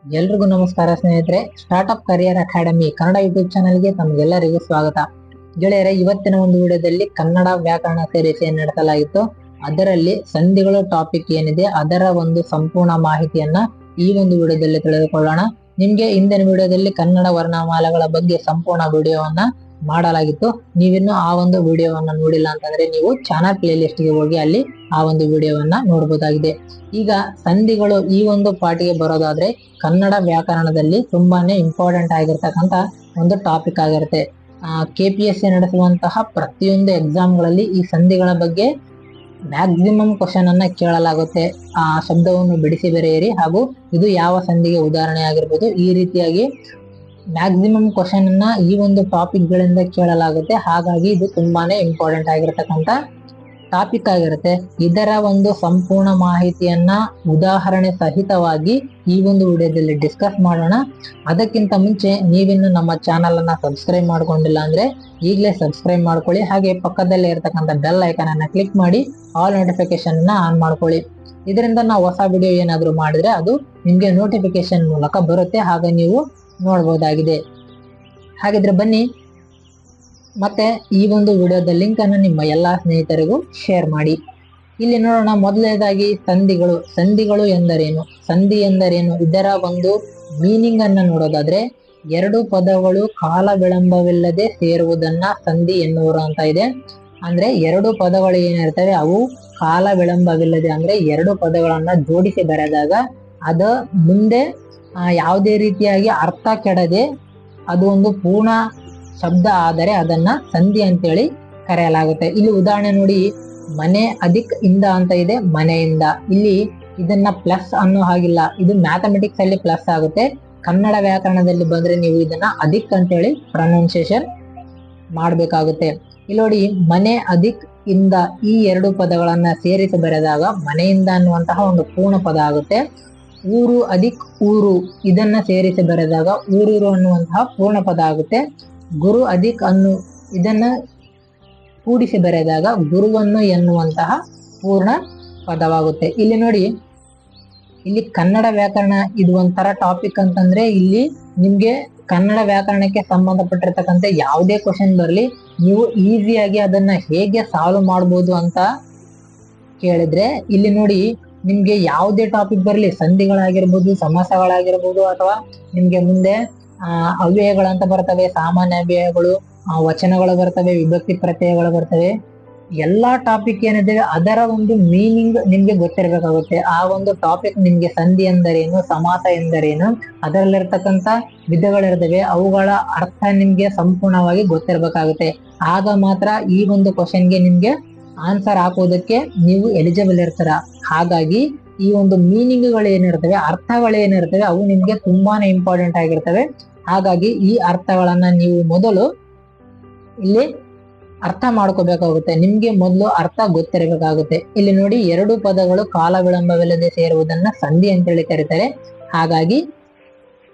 ಎಲ್ರಿಗೂ ನಮಸ್ಕಾರ ಸ್ನೇಹಿತರೆ. Startup career academy Kannada YouTube ಚಾನಲ್ಗೆ ತಮಗೆಲ್ಲರಿಗೂ ಸ್ವಾಗತ. ಗೆಳೆಯರೆ, ಇವತ್ತಿನ ಒಂದು ವಿಡಿಯೋದಲ್ಲಿ ಕನ್ನಡ ವ್ಯಾಕರಣ ಸೇರಿಸಿ ನಡೆಸಲಾಗಿತ್ತು. ಅದರಲ್ಲಿ ಸಂಧಿಗಳು ಟಾಪಿಕ್ ಏನಿದೆ ಅದರ ಒಂದು ಸಂಪೂರ್ಣ ಮಾಹಿತಿಯನ್ನ ಈ ಒಂದು ವಿಡಿಯೋದಲ್ಲಿ ತಿಳಿದುಕೊಳ್ಳೋಣ. ನಿಮ್ಗೆ ಹಿಂದಿನ ವಿಡಿಯೋದಲ್ಲಿ ಕನ್ನಡ ವರ್ಣಮಾಲೆಗಳ ಬಗ್ಗೆ ಸಂಪೂರ್ಣ ವಿಡಿಯೋವನ್ನ ಮಾಡಲಾಗಿತ್ತು. ನೀವಿನ್ನು ಆ ಒಂದು ವಿಡಿಯೋವನ್ನ ನೋಡಿಲ್ಲ ಅಂತಂದ್ರೆ ನೀವು ಚಾನಲ್ ಪ್ಲೇ ಲಿಸ್ಟ್ ಗೆ ಹೋಗಿ ಅಲ್ಲಿ ಆ ಒಂದು ವಿಡಿಯೋವನ್ನ ನೋಡಬಹುದಾಗಿದೆ. ಈಗ ಸಂಧಿಗಳು ಈ ಒಂದು ಪಾಠಿಗೆ ಬರೋದಾದ್ರೆ ಕನ್ನಡ ವ್ಯಾಕರಣದಲ್ಲಿ ತುಂಬಾನೇ ಇಂಪಾರ್ಟೆಂಟ್ ಆಗಿರ್ತಕ್ಕಂತ ಒಂದು ಟಾಪಿಕ್ ಆಗಿರುತ್ತೆ. KPSC ನಡೆಸುವಂತಹ ಪ್ರತಿಯೊಂದು ಎಕ್ಸಾಮ್ಗಳಲ್ಲಿ ಈ ಸಂಧಿಗಳ ಬಗ್ಗೆ ಮ್ಯಾಕ್ಸಿಮಮ್ ಕ್ವಶನ್ ಅನ್ನ ಕೇಳಲಾಗುತ್ತೆ. ಆ ಶಬ್ದವನ್ನು ಬಿಡಿಸಿ ಬರೆಯಿರಿ ಹಾಗೂ ಇದು ಯಾವ ಸಂಧಿಗೆ ಉದಾಹರಣೆ ಆಗಿರ್ಬೋದು, ಈ ರೀತಿಯಾಗಿ ಮ್ಯಾಕ್ಸಿಮಮ್ ಕ್ವಶನ್ ಅನ್ನ ಈ ಒಂದು ಟಾಪಿಕ್ ಗಳಿಂದ ಕೇಳಲಾಗುತ್ತೆ. ಹಾಗಾಗಿ ಇದು ತುಂಬಾನೇ ಇಂಪಾರ್ಟೆಂಟ್ ಆಗಿರ್ತಕ್ಕಂತ ಟಾಪಿಕ್ ಆಗಿರುತ್ತೆ. ಇದರ ಒಂದು ಸಂಪೂರ್ಣ ಮಾಹಿತಿಯನ್ನ ಉದಾಹರಣೆ ಸಹಿತವಾಗಿ ಈ ಒಂದು ವಿಡಿಯೋದಲ್ಲಿ ಡಿಸ್ಕಸ್ ಮಾಡೋಣ. ಅದಕ್ಕಿಂತ ಮುಂಚೆ ನೀವಿನ್ನು ನಮ್ಮ ಚಾನಲ್ ಅನ್ನ ಸಬ್ಸ್ಕ್ರೈಬ್ ಮಾಡ್ಕೊಂಡಿಲ್ಲ ಅಂದ್ರೆ ಈಗಲೇ ಸಬ್ಸ್ಕ್ರೈಬ್ ಮಾಡ್ಕೊಳ್ಳಿ. ಹಾಗೆ ಪಕ್ಕದಲ್ಲೇ ಇರತಕ್ಕಂಥ ಬೆಲ್ ಐಕಾನ್ ಅನ್ನ ಕ್ಲಿಕ್ ಮಾಡಿ ಆಲ್ ನೋಟಿಫಿಕೇಶನ್ ಅನ್ನ ಆನ್ ಮಾಡ್ಕೊಳ್ಳಿ. ಇದರಿಂದ ನಾವು ಹೊಸ ವಿಡಿಯೋ ಏನಾದ್ರು ಮಾಡಿದ್ರೆ ಅದು ನಿಮ್ಗೆ ನೋಟಿಫಿಕೇಶನ್ ಮೂಲಕ ಬರುತ್ತೆ, ಹಾಗ ನೀವು ನೋಡಬಹುದಾಗಿದೆ. ಹಾಗಿದ್ರೆ ಬನ್ನಿ ಮತ್ತೆ ಈ ಒಂದು ವಿಡಿಯೋದ ಲಿಂಕ್ ಅನ್ನು ನಿಮ್ಮ ಎಲ್ಲಾ ಸ್ನೇಹಿತರಿಗೂ ಶೇರ್ ಮಾಡಿ. ಇಲ್ಲಿ ನೋಡೋಣ, ಮೊದಲನೇದಾಗಿ ಸಂಧಿಗಳು ಎಂದರೇನು, ಸಂಧಿ ಎಂದರೇನು, ಇದರ ಒಂದು ಮೀನಿಂಗ್ ಅನ್ನ ನೋಡೋದಾದ್ರೆ ಎರಡು ಪದಗಳು ಕಾಲ ವಿಳಂಬವಿಲ್ಲದೆ ಸೇರುವುದನ್ನ ಸಂಧಿ ಎನ್ನುವರು ಅಂತ ಇದೆ. ಅಂದ್ರೆ ಎರಡು ಪದಗಳು ಏನಿರ್ತವೆ ಅವು ಕಾಲ ವಿಳಂಬವಿಲ್ಲದೆ, ಅಂದ್ರೆ ಎರಡು ಪದಗಳನ್ನ ಜೋಡಿಸಿ ಬರೆದಾಗ ಅದ ಮುಂದೆ ಯಾವುದೇ ರೀತಿಯಾಗಿ ಅರ್ಥ ಕೆಡದೆ ಅದು ಒಂದು ಪೂರ್ಣ ಶಬ್ದ ಆದರೆ ಅದನ್ನ ಸಂಧಿ ಅಂತೇಳಿ ಕರೆಯಲಾಗುತ್ತೆ. ಇಲ್ಲಿ ಉದಾಹರಣೆ ನೋಡಿ, ಮನೆ ಅಧಿಕ್ ಇಂದ ಅಂತ ಇದೆ, ಮನೆಯಿಂದ. ಇಲ್ಲಿ ಇದನ್ನ ಪ್ಲಸ್ ಅನ್ನೋ ಹಾಗಿಲ್ಲ, ಇದು ಮ್ಯಾಥಮೆಟಿಕ್ಸ್ ಅಲ್ಲಿ ಪ್ಲಸ್ ಆಗುತ್ತೆ. ಕನ್ನಡ ವ್ಯಾಕರಣದಲ್ಲಿ ಬಂದ್ರೆ ನೀವು ಇದನ್ನ ಅಧಿಕ್ ಅಂತೇಳಿ ಪ್ರೊನೌನ್ಸಿಯೇಷನ್ ಮಾಡ್ಬೇಕಾಗುತ್ತೆ. ಇಲ್ಲಿ ನೋಡಿ, ಮನೆ ಅಧಿಕ್ ಇಂದ ಈ ಎರಡು ಪದಗಳನ್ನ ಸೇರಿಸಿ ಬರೆದಾಗ ಮನೆಯಿಂದ ಅನ್ನುವಂತಹ ಒಂದು ಪೂರ್ಣ ಪದ ಆಗುತ್ತೆ. ಊರು ಅಧಿಕ್ ಊರು ಇದನ್ನ ಸೇರಿಸಿ ಬರೆದಾಗ ಊರೂರು ಅನ್ನುವಂತಹ ಪೂರ್ಣ ಪದ ಆಗುತ್ತೆ. ಗುರು ಅಧಿಕ್ ಇದನ್ನ ಕೂಡಿಸಿ ಬರೆದಾಗ ಗುರುವನ್ನು ಎನ್ನುವಂತಹ ಪೂರ್ಣ ಪದವಾಗುತ್ತೆ. ಇಲ್ಲಿ ನೋಡಿ, ಇಲ್ಲಿ ಕನ್ನಡ ವ್ಯಾಕರಣ ಇದು ಒಂಥರ ಟಾಪಿಕ್ ಅಂತಂದ್ರೆ ಇಲ್ಲಿ ನಿಮ್ಗೆ ಕನ್ನಡ ವ್ಯಾಕರಣಕ್ಕೆ ಸಂಬಂಧಪಟ್ಟಿರ್ತಕ್ಕಂಥ ಯಾವುದೇ ಕ್ವಶನ್ ಬರಲಿ ನೀವು ಈಸಿಯಾಗಿ ಅದನ್ನ ಹೇಗೆ ಸಾಲ್ವ್ ಮಾಡ್ಬೋದು ಅಂತ ಕೇಳಿದ್ರೆ, ಇಲ್ಲಿ ನೋಡಿ ನಿಮ್ಗೆ ಯಾವುದೇ ಟಾಪಿಕ್ ಬರಲಿ, ಸಂಧಿಗಳಾಗಿರ್ಬೋದು, ಸಮಾಸಗಳಾಗಿರ್ಬೋದು, ಅಥವಾ ನಿಮ್ಗೆ ಮುಂದೆ ಅವ್ಯಯಗಳಂತ ಬರ್ತವೆ, ಸಾಮಾನ್ಯ ಅವ್ಯಯಗಳು, ವಚನಗಳು ಬರ್ತವೆ, ವಿಭಕ್ತಿ ಪ್ರತ್ಯಯಗಳು ಬರ್ತವೆ. ಎಲ್ಲಾ ಟಾಪಿಕ್ ಏನಿದೆ ಅದರ ಒಂದು ಮೀನಿಂಗ್ ನಿಮ್ಗೆ ಗೊತ್ತಿರಬೇಕಾಗುತ್ತೆ. ಆ ಒಂದು ಟಾಪಿಕ್ ನಿಮ್ಗೆ ಸಂಧಿ ಎಂದರೇನು, ಸಮಾಸ ಎಂದರೇನು, ಅದರಲ್ಲಿರ್ತಕ್ಕಂಥ ವಿಧಗಳಿರ್ತವೆ, ಅವುಗಳ ಅರ್ಥ ನಿಮ್ಗೆ ಸಂಪೂರ್ಣವಾಗಿ ಗೊತ್ತಿರಬೇಕಾಗುತ್ತೆ. ಆಗ ಮಾತ್ರ ಈ ಒಂದು ಕ್ವಶನ್ಗೆ ನಿಮ್ಗೆ ಆನ್ಸರ್ ಹಾಕೋದಕ್ಕೆ ನೀವು ಎಲಿಜಿಬಲ್ ಇರ್ತೀರ. ಹಾಗಾಗಿ ಈ ಒಂದು ಮೀನಿಂಗ್ಗಳು ಏನಿರ್ತವೆ, ಅರ್ಥಗಳೇನಿರ್ತವೆ ಅವು ನಿಮ್ಗೆ ತುಂಬಾನೇ ಇಂಪಾರ್ಟೆಂಟ್ ಆಗಿರ್ತವೆ. ಹಾಗಾಗಿ ಈ ಅರ್ಥಗಳನ್ನ ನೀವು ಮೊದಲು ಇಲ್ಲಿ ಅರ್ಥ ಮಾಡ್ಕೋಬೇಕಾಗುತ್ತೆ. ನಿಮ್ಗೆ ಮೊದಲು ಅರ್ಥ ಗೊತ್ತಿರಬೇಕಾಗುತ್ತೆ. ಇಲ್ಲಿ ನೋಡಿ, ಎರಡು ಪದಗಳು ಕಾಲ ವಿಳಂಬವಿಲ್ಲದೆ ಸೇರುವುದನ್ನ ಸಂಧಿ ಅಂತೇಳಿ ಕರೀತಾರೆ. ಹಾಗಾಗಿ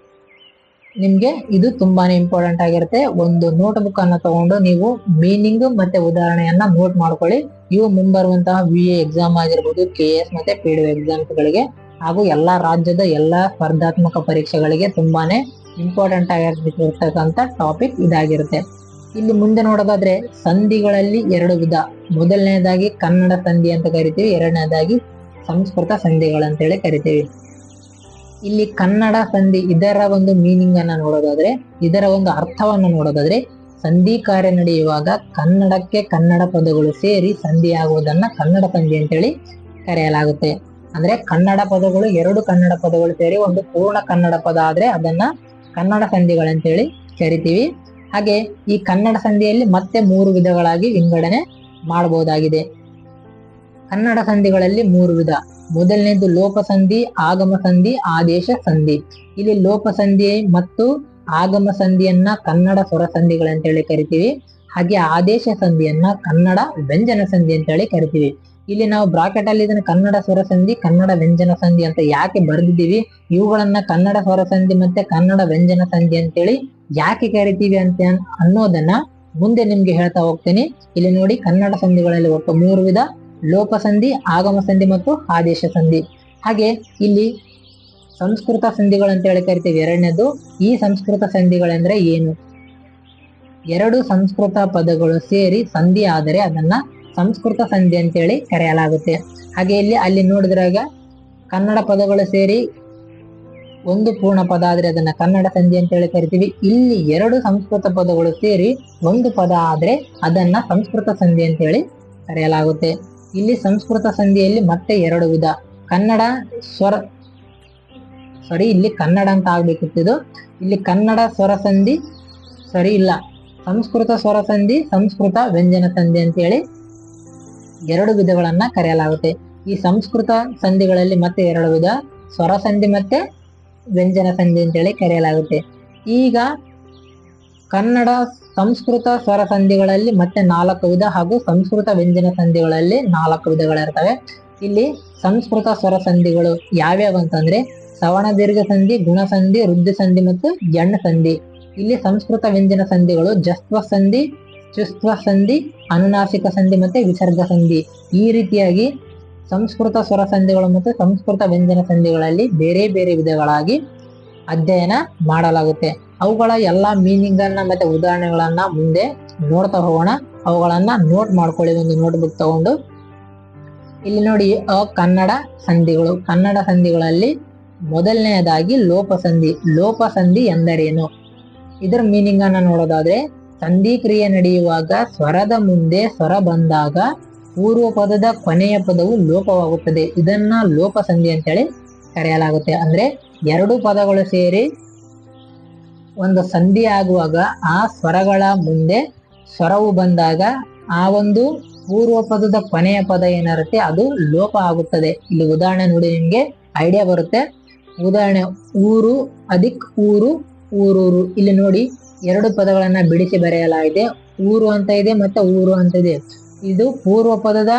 ನಿಮ್ಗೆ ಇದು ತುಂಬಾನೇ ಇಂಪಾರ್ಟೆಂಟ್ ಆಗಿರುತ್ತೆ. ಒಂದು ನೋಟ್ ಬುಕ್ ಅನ್ನ ತಗೊಂಡು ನೀವು ಮೀನಿಂಗ್ ಮತ್ತೆ ಉದಾಹರಣೆಯನ್ನ ನೋಟ್ ಮಾಡ್ಕೊಳ್ಳಿ. ಇವು ಮುಂಬರುವಂತಹ VA ಎಕ್ಸಾಮ್ ಆಗಿರ್ಬೋದು, KS ಮತ್ತೆ PDO ಎಕ್ಸಾಮ್ಸ್ ಗಳಿಗೆ ಹಾಗೂ ಎಲ್ಲಾ ರಾಜ್ಯದ ಎಲ್ಲಾ ಸ್ಪರ್ಧಾತ್ಮಕ ಪರೀಕ್ಷೆಗಳಿಗೆ ತುಂಬಾನೇ ಇಂಪಾರ್ಟೆಂಟ್ ಆಗಿರ್ತಕ್ಕಂಥ ಟಾಪಿಕ್ ಇದಾಗಿರುತ್ತೆ. ಇಲ್ಲಿ ಮುಂದೆ ನೋಡೋದಾದ್ರೆ ಸಂಧಿಗಳಲ್ಲಿ ಎರಡು ವಿಧ. ಮೊದಲನೇದಾಗಿ ಕನ್ನಡ ಸಂಧಿ ಅಂತ ಕರಿತೀವಿ, ಎರಡನೇದಾಗಿ ಸಂಸ್ಕೃತ ಸಂಧಿಗಳಂತೇಳಿ ಕರಿತೀವಿ. ಇಲ್ಲಿ ಕನ್ನಡ ಸಂಧಿ ಇದರ ಒಂದು ಮೀನಿಂಗ್ ಅನ್ನ ನೋಡೋದಾದ್ರೆ, ಇದರ ಒಂದು ಅರ್ಥವನ್ನ ನೋಡೋದಾದ್ರೆ, ಸಂಧಿ ಕಾರ್ಯ ನಡೆಯುವಾಗ ಕನ್ನಡಕ್ಕೆ ಕನ್ನಡ ಪದಗಳು ಸೇರಿ ಸಂಧಿ ಆಗುವುದನ್ನ ಕನ್ನಡ ಸಂಧಿ ಅಂತೇಳಿ ಕರೆಯಲಾಗುತ್ತೆ. ಅಂದ್ರೆ ಕನ್ನಡ ಪದಗಳು, ಎರಡು ಕನ್ನಡ ಪದಗಳು ಸೇರಿ ಒಂದು ಪೂರ್ಣ ಕನ್ನಡ ಪದ ಆದ್ರೆ ಅದನ್ನ ಕನ್ನಡ ಸಂಧಿಗಳಂತೇಳಿ ಕರಿತೀವಿ. ಹಾಗೆ ಈ ಕನ್ನಡ ಸಂಧಿಯಲ್ಲಿ ಮತ್ತೆ ಮೂರು ವಿಧಗಳಾಗಿ ವಿಂಗಡಣೆ ಮಾಡಬಹುದಾಗಿದೆ. ಕನ್ನಡ ಸಂಧಿಗಳಲ್ಲಿ ಮೂರು ವಿಧ. ಮೊದಲನೇದು ಲೋಪ ಸಂಧಿ, ಆಗಮ ಸಂಧಿ, ಆದೇಶ ಸಂಧಿ. ಇಲ್ಲಿ ಲೋಪ ಸಂಧಿ ಮತ್ತು ಆಗಮ ಸಂಧಿಯನ್ನ ಕನ್ನಡ ಸ್ವರ ಸಂಧಿಗಳಂತೇಳಿ ಕರಿತೀವಿ. ಹಾಗೆ ಆದೇಶ ಸಂಧಿಯನ್ನ ಕನ್ನಡ ವ್ಯಂಜನ ಸಂಧಿ ಅಂತೇಳಿ ಕರಿತೀವಿ. ಇಲ್ಲಿ ನಾವು ಬ್ರಾಕೆಟ್ ಅಲ್ಲಿ ಇದನ್ನ ಕನ್ನಡ ಸ್ವರ ಸಂಧಿ, ಕನ್ನಡ ವ್ಯಂಜನ ಸಂಧಿ ಅಂತ ಯಾಕೆ ಬರೆದಿದ್ದೀವಿ, ಇವುಗಳನ್ನ ಕನ್ನಡ ಸ್ವರ ಸಂಧಿ ಮತ್ತೆ ಕನ್ನಡ ವ್ಯಂಜನ ಸಂಧಿ ಅಂತೇಳಿ ಯಾಕೆ ಕರಿತೀವಿ ಅಂತ ಅನ್ನೋದನ್ನ ಮುಂದೆ ನಿಮ್ಗೆ ಹೇಳ್ತಾ ಹೋಗ್ತೀನಿ. ಇಲ್ಲಿ ನೋಡಿ, ಕನ್ನಡ ಸಂಧಿಗಳಲ್ಲಿ ಒಟ್ಟು ಮೂರು ವಿಧ: ಲೋಪ ಸಂಧಿ, ಆಗಮ ಸಂಧಿ ಮತ್ತು ಆದೇಶ ಸಂಧಿ. ಹಾಗೆ ಇಲ್ಲಿ ಸಂಸ್ಕೃತ ಸಂಧಿಗಳು ಅಂತ ಹೇಳಿ ಕರಿತೀವಿ. ಎರಡನೇದು, ಈ ಸಂಸ್ಕೃತ ಸಂಧಿಗಳೆಂದ್ರೆ ಏನು? ಎರಡು ಸಂಸ್ಕೃತ ಪದಗಳು ಸೇರಿ ಸಂಧಿ ಆದರೆ ಅದನ್ನ ಸಂಸ್ಕೃತ ಸಂಧಿ ಅಂತೇಳಿ ಕರೆಯಲಾಗುತ್ತೆ. ಹಾಗೆ ಅಲ್ಲಿ ನೋಡಿದ್ರಾಗ ಕನ್ನಡ ಪದಗಳು ಸೇರಿ ಒಂದು ಪೂರ್ಣ ಪದ ಆದ್ರೆ ಅದನ್ನ ಕನ್ನಡ ಸಂಧಿ ಅಂತ ಹೇಳಿ ಕರಿತೀವಿ. ಇಲ್ಲಿ ಎರಡು ಸಂಸ್ಕೃತ ಪದಗಳು ಸೇರಿ ಒಂದು ಪದ ಆದ್ರೆ ಅದನ್ನ ಸಂಸ್ಕೃತ ಸಂಧಿ ಅಂತ ಹೇಳಿ ಕರೆಯಲಾಗುತ್ತೆ. ಇಲ್ಲಿ ಸಂಸ್ಕೃತ ಸಂಧಿಯಲ್ಲಿ ಮತ್ತೆ ಎರಡು ವಿಧ. ಕನ್ನಡ ಸ್ವರ ಇಲ್ಲಿ ಕನ್ನಡ ಅಂತ ಆಗ್ಬೇಕಿತ್ತು. ಇಲ್ಲಿ ಕನ್ನಡ ಸ್ವರ ಸಂಧಿ ಇಲ್ಲ, ಸಂಸ್ಕೃತ ಸ್ವರ ಸಂಧಿ, ಸಂಸ್ಕೃತ ವ್ಯಂಜನ ಸಂಧಿ ಅಂತೇಳಿ ಎರಡು ವಿಧಗಳನ್ನ ಕರೆಯಲಾಗುತ್ತೆ. ಈ ಸಂಸ್ಕೃತ ಸಂಧಿಗಳಲ್ಲಿ ಮತ್ತೆ ಎರಡು ವಿಧ, ಸ್ವರ ಸಂಧಿ ಮತ್ತೆ ವ್ಯಂಜನ ಸಂಧಿ ಅಂತೇಳಿ ಕರೆಯಲಾಗುತ್ತೆ. ಈಗ ಕನ್ನಡ ಸಂಸ್ಕೃತ ಸ್ವರ ಸಂಧಿಗಳಲ್ಲಿ ಮತ್ತೆ 4 ವಿಧ ಹಾಗೂ ಸಂಸ್ಕೃತ ವ್ಯಂಜನ ಸಂಧಿಗಳಲ್ಲಿ 4 ವಿಧಗಳಿರ್ತವೆ. ಇಲ್ಲಿ ಸಂಸ್ಕೃತ ಸ್ವರ ಸಂಧಿಗಳು ಯಾವ್ಯಾವ ಅಂತಂದ್ರೆ ಸವರ್ಣ ದೀರ್ಘ ಸಂಧಿ, ಗುಣ ಸಂಧಿ, ವೃದ್ಧಿ ಸಂಧಿ ಮತ್ತು ಎಣ್ಣ ಸಂಧಿ. ಇಲ್ಲಿ ಸಂಸ್ಕೃತ ವ್ಯಂಜನ ಸಂಧಿಗಳು ಜಸ್ತ್ವ ಸಂಧಿ, ಚುಸ್ತ್ವ ಸಂಧಿ, ಅನುನಾಸಿಕ ಸಂಧಿ ಮತ್ತೆ ವಿಸರ್ಗ ಸಂಧಿ. ಈ ರೀತಿಯಾಗಿ ಸಂಸ್ಕೃತ ಸ್ವರ ಸಂಧಿಗಳು ಮತ್ತು ಸಂಸ್ಕೃತ ವ್ಯಂಜನ ಸಂಧಿಗಳಲ್ಲಿ ಬೇರೆ ಬೇರೆ ವಿಧಗಳಾಗಿ ಅಧ್ಯಯನ ಮಾಡಲಾಗುತ್ತೆ. ಅವುಗಳ ಎಲ್ಲಾ ಮೀನಿಂಗ್ ಅನ್ನ ಮತ್ತೆ ಉದಾಹರಣೆಗಳನ್ನ ಮುಂದೆ ನೋಡ್ತಾ ಹೋಗೋಣ. ಅವುಗಳನ್ನ ನೋಟ್ ಮಾಡ್ಕೊಳ್ಳಿ ಒಂದು ನೋಟ್ ಬುಕ್ ತಗೊಂಡು. ಇಲ್ಲಿ ನೋಡಿ, ಕನ್ನಡ ಸಂಧಿಗಳು. ಕನ್ನಡ ಸಂಧಿಗಳಲ್ಲಿ ಮೊದಲನೆಯದಾಗಿ ಲೋಪಸಂಧಿ. ಲೋಪಸಂಧಿ ಎಂದರೇನು? ಇದರ ಮೀನಿಂಗ್ ಅನ್ನ ನೋಡೋದಾದ್ರೆ, ಸಂಧಿ ಕ್ರಿಯೆ ನಡೆಯುವಾಗ ಸ್ವರದ ಮುಂದೆ ಸ್ವರ ಬಂದಾಗ ಪೂರ್ವ ಪದದ ಕೊನೆಯ ಪದವು ಲೋಪವಾಗುತ್ತದೆ. ಇದನ್ನ ಲೋಪಸಂಧಿ ಅಂತೇಳಿ ಕರೆಯಲಾಗುತ್ತೆ. ಅಂದ್ರೆ ಎರಡು ಪದಗಳು ಸೇರಿ ಒಂದು ಸಂಧಿ ಆಗುವಾಗ ಆ ಸ್ವರಗಳ ಮುಂದೆ ಸ್ವರವು ಬಂದಾಗ ಆ ಒಂದು ಪೂರ್ವ ಪದದ ಕೊನೆಯ ಪದ ಏನಿರುತ್ತೆ ಅದು ಲೋಪ ಆಗುತ್ತದೆ. ಇಲ್ಲಿ ಉದಾಹರಣೆ ನೋಡಿ, ನಿಮ್ಗೆ ಐಡಿಯಾ ಬರುತ್ತೆ. ಉದಾಹರಣೆ, ಊರು ಅಧಿಕ್ ಊರು, ಊರೂರು. ಇಲ್ಲಿ ನೋಡಿ, ಎರಡು ಪದಗಳನ್ನ ಬಿಡಿಸಿ ಬರೆಯಲಾಗಿದೆ. ಊರು ಅಂತ ಇದೆ ಮತ್ತೆ ಊರು ಅಂತ ಇದೆ. ಇದು ಪೂರ್ವ ಪದದ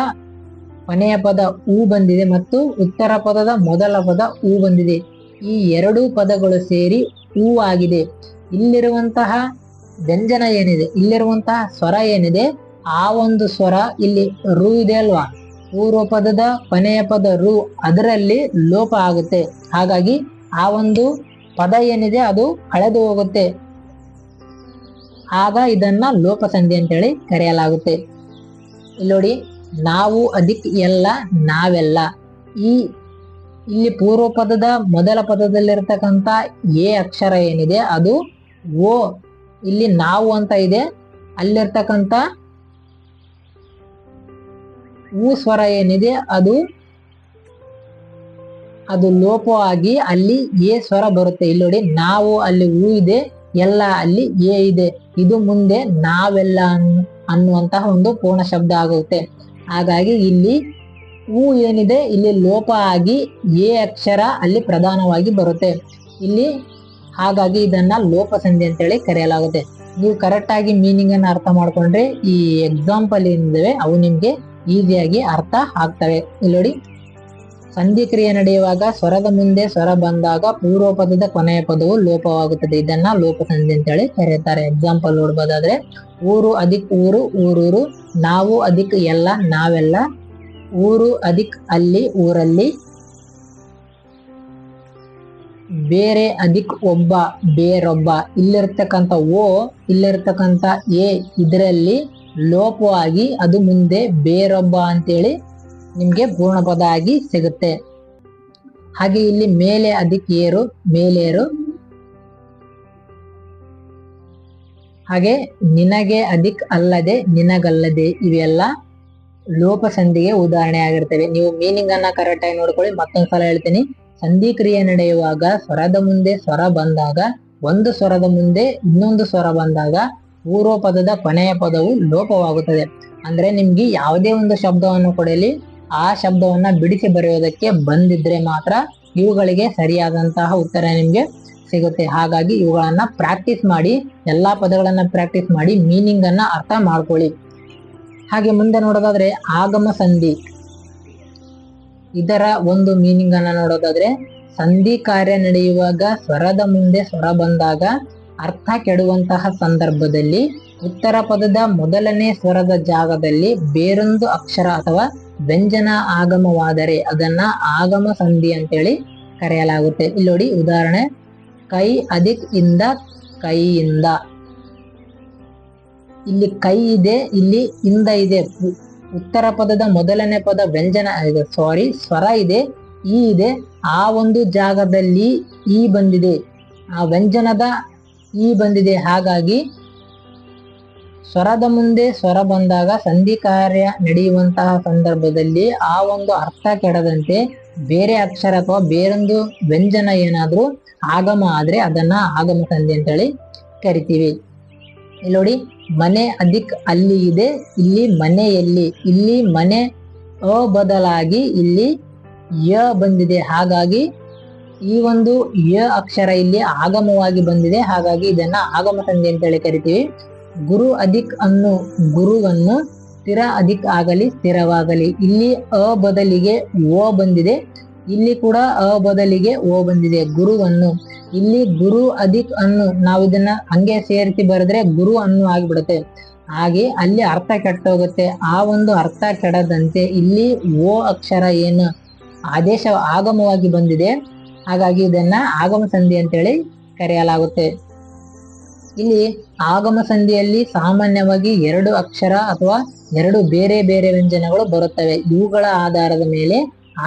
ಕೊನೆಯ ಪದ ಊ ಬಂದಿದೆ ಮತ್ತು ಉತ್ತರ ಪದದ ಮೊದಲ ಪದ ಊ ಬಂದಿದೆ. ಈ ಎರಡು ಪದಗಳು ಸೇರಿ ಊ ಆಗಿದೆ. ಇಲ್ಲಿರುವಂತಹ ವ್ಯಂಜನ ಏನಿದೆ, ಇಲ್ಲಿರುವಂತಹ ಸ್ವರ ಏನಿದೆ, ಆ ಒಂದು ಸ್ವರ ಇಲ್ಲಿ ರು ಇದೆ ಅಲ್ವಾ, ಪೂರ್ವ ಪದದ ಕೊನೆಯ ಪದ ರು, ಅದರಲ್ಲಿ ಲೋಪ ಆಗುತ್ತೆ. ಹಾಗಾಗಿ ಆ ಒಂದು ಪದ ಏನಿದೆ ಅದು ಕಳೆದು ಹೋಗುತ್ತೆ. ಆಗ ಇದನ್ನ ಲೋಪಸಂಧಿ ಅಂತೇಳಿ ಕರೆಯಲಾಗುತ್ತೆ. ಇಲ್ಲಿ ನೋಡಿ, ನಾವು ಅಧಿಕ್ ಎಲ್ಲ, ನಾವೆಲ್ಲ. ಇಲ್ಲಿ ಪೂರ್ವ ಪದದ ಮೊದಲ ಪದದಲ್ಲಿರ್ತಕ್ಕಂಥ ಎ ಅಕ್ಷರ ಏನಿದೆ ಅದು ಓ. ಇಲ್ಲಿ ನಾವು ಅಂತ ಇದೆ, ಅಲ್ಲಿರ್ತಕ್ಕಂಥ ಊ ಸ್ವರ ಏನಿದೆ ಅದು ಲೋಪವಾಗಿ ಅಲ್ಲಿ ಎ ಸ್ವರ ಬರುತ್ತೆ. ಇಲ್ಲಿ ನೋಡಿ, ನಾವು ಅಲ್ಲಿ ಊ ಇದೆ, ಎಲ್ಲ ಅಲ್ಲಿ ಎ ಇದೆ. ಇದು ಮುಂದೆ ನಾವೆಲ್ಲ ಅನ್ನುವಂತಹ ಒಂದು ಪೂರ್ಣ ಶಬ್ದ ಆಗುತ್ತೆ. ಹಾಗಾಗಿ ಇಲ್ಲಿ ಊ ಏನಿದೆ ಇಲ್ಲಿ ಲೋಪ ಆಗಿ ಎ ಅಕ್ಷರ ಅಲ್ಲಿ ಪ್ರಧಾನವಾಗಿ ಬರುತ್ತೆ ಇಲ್ಲಿ. ಹಾಗಾಗಿ ಇದನ್ನ ಲೋಪಸಂಧಿ ಅಂತೇಳಿ ಕರೆಯಲಾಗುತ್ತೆ. ನೀವು ಕರೆಕ್ಟ್ ಆಗಿ ಮೀನಿಂಗ್ ಅನ್ನ ಅರ್ಥ ಮಾಡ್ಕೊಂಡ್ರೆ ಈ ಎಕ್ಸಾಂಪಲ್ ಏನಿದಾವೆ ಅವು ನಿಮ್ಗೆ ಈಸಿಯಾಗಿ ಅರ್ಥ ಆಗ್ತವೆ. ಇಲ್ಲಿ ನೋಡಿ, ಸಂಧಿ ಕ್ರಿಯೆ ನಡೆಯುವಾಗ ಸ್ವರದ ಮುಂದೆ ಸ್ವರ ಬಂದಾಗ ಪೂರ್ವ ಪದದ ಕೊನೆಯ ಪದವು ಲೋಪವಾಗುತ್ತದೆ. ಇದನ್ನ ಲೋಪಸಂಧಿ ಅಂತೇಳಿ ಕರೆಯುತ್ತಾರೆ. ಎಕ್ಸಾಂಪಲ್ ನೋಡ್ಬೋದಾದ್ರೆ, ಊರು ಅಧಿಕ್ ಊರು, ಊರೂರು. ನಾವು ಅಧಿಕ್ ಎಲ್ಲ, ನಾವೆಲ್ಲ. ಊರು ಅಧಿಕ್ ಅಲ್ಲಿ, ಊರಲ್ಲಿ. ಬೇರೆ ಅಧಿಕ್ ಒಬ್ಬ, ಬೇರೊಬ್ಬ. ಇಲ್ಲಿರ್ತಕ್ಕಂಥ ಓ, ಇಲ್ಲಿರ್ತಕ್ಕಂಥ ಎ ಇದರಲ್ಲಿ ಲೋಪವಾಗಿ ಅದು ಮುಂದೆ ಬೇರೊಬ್ಬ ಅಂತೇಳಿ ನಿಮ್ಗೆ ಪೂರ್ಣ ಪದ ಆಗಿ ಸಿಗುತ್ತೆ. ಹಾಗೆ ಇಲ್ಲಿ ಮೇಲೆ ಅಧಿಕ್ ಏರು, ಮೇಲೇರು. ಹಾಗೆ ನಿನಗೆ ಅಧಿಕ್ ಅಲ್ಲದೆ, ನಿನಗಲ್ಲದೆ. ಇವೆಲ್ಲ ಲೋಪಸಂಧಿಗೆ ಉದಾಹರಣೆ ಆಗಿರ್ತವೆ. ನೀವು ಮೀನಿಂಗ್ ಅನ್ನ ಕರೆಕ್ಟ್ ಆಗಿ ನೋಡ್ಕೊಳ್ಳಿ. ಮತ್ತೊಂದ್ಸಲ ಹೇಳ್ತೀನಿ. ಸಂಧಿ ಕ್ರಿಯೆ ನಡೆಯುವಾಗ ಸ್ವರದ ಮುಂದೆ ಸ್ವರ ಬಂದಾಗ, ಒಂದು ಸ್ವರದ ಮುಂದೆ ಇನ್ನೊಂದು ಸ್ವರ ಬಂದಾಗ ಪೂರ್ವ ಪದದ ಕೊನೆಯ ಪದವು ಲೋಪವಾಗುತ್ತದೆ. ಅಂದ್ರೆ ನಿಮ್ಗೆ ಯಾವುದೇ ಒಂದು ಶಬ್ದವನ್ನು ಕೊಡಲಿ, ಆ ಶಬ್ದವನ್ನ ಬಿಡಿಸಿ ಬರೆಯೋದಕ್ಕೆ ಬಂದಿದ್ರೆ ಮಾತ್ರ ಇವುಗಳಿಗೆ ಸರಿಯಾದಂತಹ ಉತ್ತರ ನಿಮ್ಗೆ ಸಿಗುತ್ತೆ. ಹಾಗಾಗಿ ಇವುಗಳನ್ನ ಪ್ರಾಕ್ಟೀಸ್ ಮಾಡಿ, ಎಲ್ಲಾ ಪದಗಳನ್ನ ಪ್ರಾಕ್ಟೀಸ್ ಮಾಡಿ ಮೀನಿಂಗ್ ಅನ್ನ ಅರ್ಥ ಮಾಡ್ಕೊಳ್ಳಿ. ಹಾಗೆ ಮುಂದೆ ನೋಡೋದಾದ್ರೆ ಆಗಮ ಸಂಧಿ. ಇದರ ಒಂದು ಮೀನಿಂಗ್ ಅನ್ನ ನೋಡೋದಾದ್ರೆ, ಸಂಧಿ ಕಾರ್ಯ ನಡೆಯುವಾಗ ಸ್ವರದ ಮುಂದೆ ಸ್ವರ ಬಂದಾಗ ಅರ್ಥ ಕೆಡುವಂತಹ ಸಂದರ್ಭದಲ್ಲಿ ಉತ್ತರ ಪದದ ಮೊದಲನೇ ಸ್ವರದ ಜಾಗದಲ್ಲಿ ಬೇರೊಂದು ಅಕ್ಷರ ಅಥವಾ ವ್ಯಂಜನ ಆಗಮವಾದರೆ ಅದನ್ನ ಆಗಮ ಸಂಧಿ ಅಂತೇಳಿ ಕರೆಯಲಾಗುತ್ತೆ. ಇಲ್ಲಿ ನೋಡಿ ಉದಾಹರಣೆ, ಕೈ ಅಧಿಕ್ ಇಂದ ಕೈಯಿಂದ. ಇಲ್ಲಿ ಕೈ ಇದೆ, ಇಲ್ಲಿ ಇಂದ ಇದೆ. ಉತ್ತರ ಪದದ ಮೊದಲನೇ ಪದ ವ್ಯಂಜನ ಸ್ವರ ಇದೆ, ಈ ಇದೆ. ಆ ಒಂದು ಜಾಗದಲ್ಲಿ ಈ ಬಂದಿದೆ, ಆ ವ್ಯಂಜನದ ಈ ಬಂದಿದೆ. ಹಾಗಾಗಿ ಸ್ವರದ ಮುಂದೆ ಸ್ವರ ಬಂದಾಗ ಸಂಧಿ ಕಾರ್ಯ ನಡೆಯುವಂತಹ ಸಂದರ್ಭದಲ್ಲಿ ಆ ಒಂದು ಅರ್ಥ ಕೆಡದಂತೆ ಬೇರೆ ಅಕ್ಷರ ಅಥವಾ ಬೇರೊಂದು ವ್ಯಂಜನ ಏನಾದ್ರೂ ಆಗಮ ಆದ್ರೆ ಅದನ್ನ ಆಗಮ ಸಂಧಿ ಅಂತೇಳಿ ಕರಿತೀವಿ. ಇಲ್ಲಿ ನೋಡಿ, ಮನೆ ಅಧಿಕ್ ಅಲ್ಲಿ ಇದೆ, ಇಲ್ಲಿ ಮನೆಯಲ್ಲಿ. ಇಲ್ಲಿ ಮನೆ ಅ ಬದಲಾಗಿ ಇಲ್ಲಿ ಯ ಬಂದಿದೆ. ಹಾಗಾಗಿ ಈ ಒಂದು ಯ ಅಕ್ಷರ ಇಲ್ಲಿ ಆಗಮವಾಗಿ ಬಂದಿದೆ. ಹಾಗಾಗಿ ಇದನ್ನ ಆಗಮ ಸಂಧಿ ಅಂತೇಳಿ ಕರಿತೀವಿ. ಗುರು ಅಧಿಕ್ ಅನ್ನು ಗುರುವನ್ನು, ಸ್ಥಿರ ಅಧಿಕ್ ಆಗಲಿ ಸ್ಥಿರವಾಗಲಿ. ಇಲ್ಲಿ ಅ ಬದಲಿಗೆ ಓ ಬಂದಿದೆ, ಇಲ್ಲಿ ಕೂಡ ಅ ಬದಲಿಗೆ ಓ ಬಂದಿದೆ. ಗುರುವನ್ನು, ಇಲ್ಲಿ ಗುರು ಅಧಿಕ್ ಅನ್ನು ನಾವು ಇದನ್ನ ಹಂಗೆ ಸೇರಿಸಿ ಬರೆದ್ರೆ ಗುರು ಅನ್ನು ಆಗಿಬಿಡುತ್ತೆ. ಹಾಗೆ ಅಲ್ಲಿ ಅರ್ಥ ಕೆಟ್ಟೋಗುತ್ತೆ. ಆ ಒಂದು ಅರ್ಥ ಕೆಡದಂತೆ ಇಲ್ಲಿ ಓ ಅಕ್ಷರ ಏನು ಆದೇಶ ಆಗಮವಾಗಿ ಬಂದಿದೆ. ಹಾಗಾಗಿ ಇದನ್ನ ಆಗಮ ಸಂಧಿ ಅಂತೇಳಿ ಕರೆಯಲಾಗುತ್ತೆ. ಇಲ್ಲಿ ಆಗಮ ಸಂಧಿಯಲ್ಲಿ ಸಾಮಾನ್ಯವಾಗಿ 2 ಅಕ್ಷರ ಅಥವಾ 2 ಬೇರೆ ಬೇರೆ ವ್ಯಂಜನಗಳು ಬರುತ್ತವೆ. ಇವುಗಳ ಆಧಾರದ ಮೇಲೆ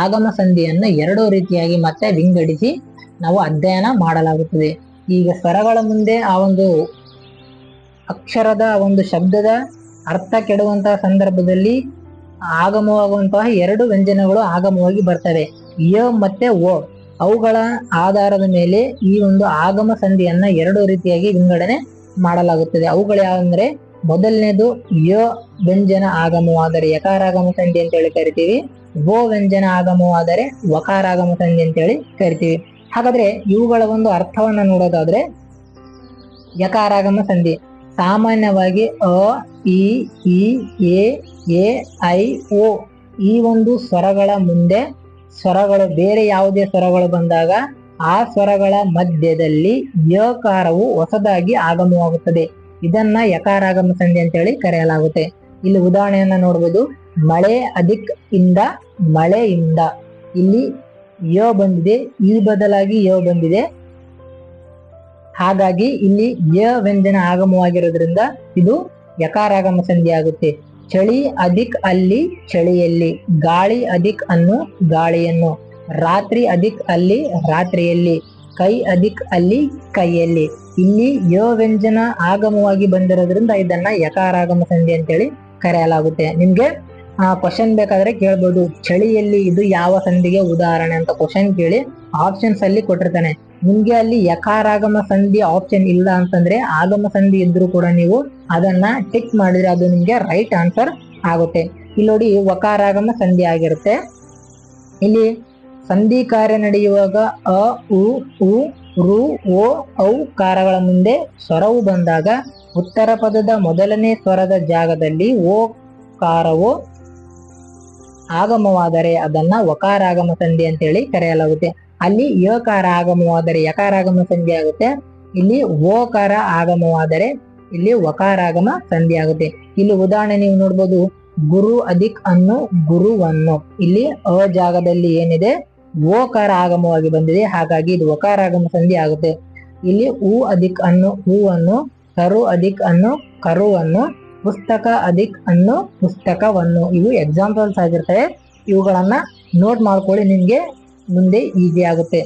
ಆಗಮ ಸಂಧಿಯನ್ನು 2 ರೀತಿಯಾಗಿ ಮತ್ತೆ ವಿಂಗಡಿಸಿ ನಾವು ಅಧ್ಯಯನ ಮಾಡಲಾಗುತ್ತದೆ. ಈಗ ಸ್ವರಗಳ ಮುಂದೆ ಆ ಒಂದು ಅಕ್ಷರದ ಒಂದು ಶಬ್ದದ ಅರ್ಥ ಕೆಡುವಂತಹ ಸಂದರ್ಭದಲ್ಲಿ ಆಗಮವಾಗುವಂತಹ 2 ವ್ಯಂಜನಗಳು ಆಗಮವಾಗಿ ಬರ್ತವೆ, ಯ ಮತ್ತೆ ಓ. ಅವುಗಳ ಆಧಾರದ ಮೇಲೆ ಈ ಒಂದು ಆಗಮ ಸಂಧಿಯನ್ನ 2 ರೀತಿಯಾಗಿ ವಿಂಗಡಣೆ ಮಾಡಲಾಗುತ್ತದೆ. ಅವುಗಳು ಯಾವಂದ್ರೆ, ಮೊದಲನೇದು ಯ ವ್ಯಂಜನ ಆಗಮವಾದರೆ ಯಕಾರಾಗಮ ಸಂಧಿ ಅಂತೇಳಿ ಕರಿತೀವಿ. ಓ ವ್ಯಂಜನ ಆಗಮವಾದರೆ ವಕಾರಾಗಮ ಸಂಧಿ ಅಂತೇಳಿ ಕರಿತೀವಿ. ಹಾಗಾದ್ರೆ ಇವುಗಳ ಒಂದು ಅರ್ಥವನ್ನ ನೋಡೋದಾದ್ರೆ, ಯಕಾರಾಗಮ ಸಂಧಿ ಸಾಮಾನ್ಯವಾಗಿ ಅ, ಇ, ಎ, ಐ, ಓ ಈ ಒಂದು ಸ್ವರಗಳ ಮುಂದೆ ಸ್ವರಗಳು ಬೇರೆ ಯಾವುದೇ ಸ್ವರಗಳು ಬಂದಾಗ ಆ ಸ್ವರಗಳ ಮಧ್ಯದಲ್ಲಿ ಯಕಾರವು ಹೊಸದಾಗಿ ಆಗಮವಾಗುತ್ತದೆ. ಇದನ್ನ ಯಕಾರಾಗಮ ಸಂಧಿ ಅಂತೇಳಿ ಕರೆಯಲಾಗುತ್ತೆ. ಇಲ್ಲಿ ಉದಾಹರಣೆಯನ್ನ ನೋಡ್ಬೋದು, ಮಳೆ ಅಧಿಕ್ ಇಂದ ಮಳೆಯಿಂದ. ಇಲ್ಲಿ ಯ ಬಂದಿದೆ, ಈ ಬದಲಾಗಿ ಯ ಬಂದಿದೆ. ಹಾಗಾಗಿ ಇಲ್ಲಿ ಯ ವ್ಯಂಜನ ಆಗಮವಾಗಿರೋದ್ರಿಂದ ಇದು ಯಕಾರಾಗಮ ಸಂಧಿ ಆಗುತ್ತೆ. ಚಳಿ ಅಧಿಕ್ ಅಲ್ಲಿ ಚಳಿಯಲ್ಲಿ. ಗಾಳಿ ಅಧಿಕ್ ಅನ್ನು ಗಾಳಿಯನ್ನು. ರಾತ್ರಿ ಅಧಿಕ್ ಅಲ್ಲಿ ರಾತ್ರಿಯಲ್ಲಿ. ಕೈ ಅಧಿಕ್ ಅಲ್ಲಿ ಕೈಯಲ್ಲಿ. ಇಲ್ಲಿ ಯ ವ್ಯಂಜನ ಆಗಮವಾಗಿ ಬಂದಿರೋದ್ರಿಂದ ಇದನ್ನ ಯಕಾರಾಗಮ ಸಂಧಿ ಅಂತೇಳಿ ಕರೆಯಲಾಗುತ್ತೆ. ನಿಮ್ಗೆ ಕ್ವಶನ್ ಬೇಕಾದ್ರೆ ಕೇಳ್ಬೋದು, ಚಳಿಯಲ್ಲಿ ಇದು ಯಾವ ಸಂಧಿಗೆ ಉದಾಹರಣೆ ಅಂತ ಕ್ವಶನ್ ಕೇಳಿ ಆಪ್ಷನ್ಸ್ ಅಲ್ಲಿ ಕೊಟ್ಟಿರ್ತಾನೆ. ನಿಮ್ಗೆ ಅಲ್ಲಿ ಯಕಾರಾಗಮ ಸಂಧಿ ಆಪ್ಷನ್ ಇಲ್ಲ ಅಂತಂದ್ರೆ ಆಗಮ ಸಂಧಿ ಇದ್ರೂ ಕೂಡ ನೀವು ಅದನ್ನ ಟಿಕ್ ಮಾಡಿದ್ರೆ ಅದು ನಿಮ್ಗೆ ರೈಟ್ ಆನ್ಸರ್ ಆಗುತ್ತೆ. ಇಲ್ಲಿ ನೋಡಿ, ವಕಾರಾಗಮ ಸಂಧಿ ಆಗಿರುತ್ತೆ. ಇಲ್ಲಿ ಸಂಧಿ ಕಾರ್ಯ ನಡೆಯುವಾಗ ಅ, ಉ, ರು, ಓ, ಔ ಕಾರಗಳ ಮುಂದೆ ಸ್ವರವು ಬಂದಾಗ ಉತ್ತರ ಪದದ ಮೊದಲನೇ ಸ್ವರದ ಜಾಗದಲ್ಲಿ ಓ ಕಾರವು ಆಗಮವಾದರೆ ಅದನ್ನ ವಕಾರಾಗಮ ಸಂಧಿ ಅಂತೇಳಿ ಕರೆಯಲಾಗುತ್ತೆ. ಅಲ್ಲಿ ಯಕಾರ ಆಗಮವಾದರೆ ಯಕಾರಾಗಮ ಸಂಧಿ ಆಗುತ್ತೆ. ಇಲ್ಲಿ ಓಕಾರ ಆಗಮವಾದರೆ ಇಲ್ಲಿ ವಕಾರಾಗಮ ಸಂಧಿ ಆಗುತ್ತೆ. ಇಲ್ಲಿ ಉದಾಹರಣೆ ನೀವು ನೋಡ್ಬೋದು, ಗುರು ಅಧಿಕ್ ಅನ್ನು ಗುರುವನ್ನು. ಇಲ್ಲಿ ಅ ಜಾಗದಲ್ಲಿ ಏನಿದೆ ಓಕಾರ ಆಗಮವಾಗಿ ಬಂದಿದೆ, ಹಾಗಾಗಿ ಇದು ವಕಾರಾಗಮ ಸಂಧಿ ಆಗುತ್ತೆ. ಇಲ್ಲಿ ಉ ಅಧಿಕ್ ಅನ್ನು ಹೂವನ್ನು, ಕರು ಅಧಿಕ್ ಅನ್ನು ಕರುವನ್ನು, ಪುಸ್ತಕ ಅಧಿಕ್ ಅನ್ನು ಪುಸ್ತಕವನ್ನು. ಇವು ಎಕ್ಸಾಂಪಲ್ಸ್ ಆಗಿರ್ತವೆ. ಇವುಗಳನ್ನ ನೋಟ್ ಮಾಡ್ಕೊಳ್ಳಿ, ನಿಮ್ಗೆ ಮುಂದೆ ಈಸಿ ಆಗುತ್ತೆ.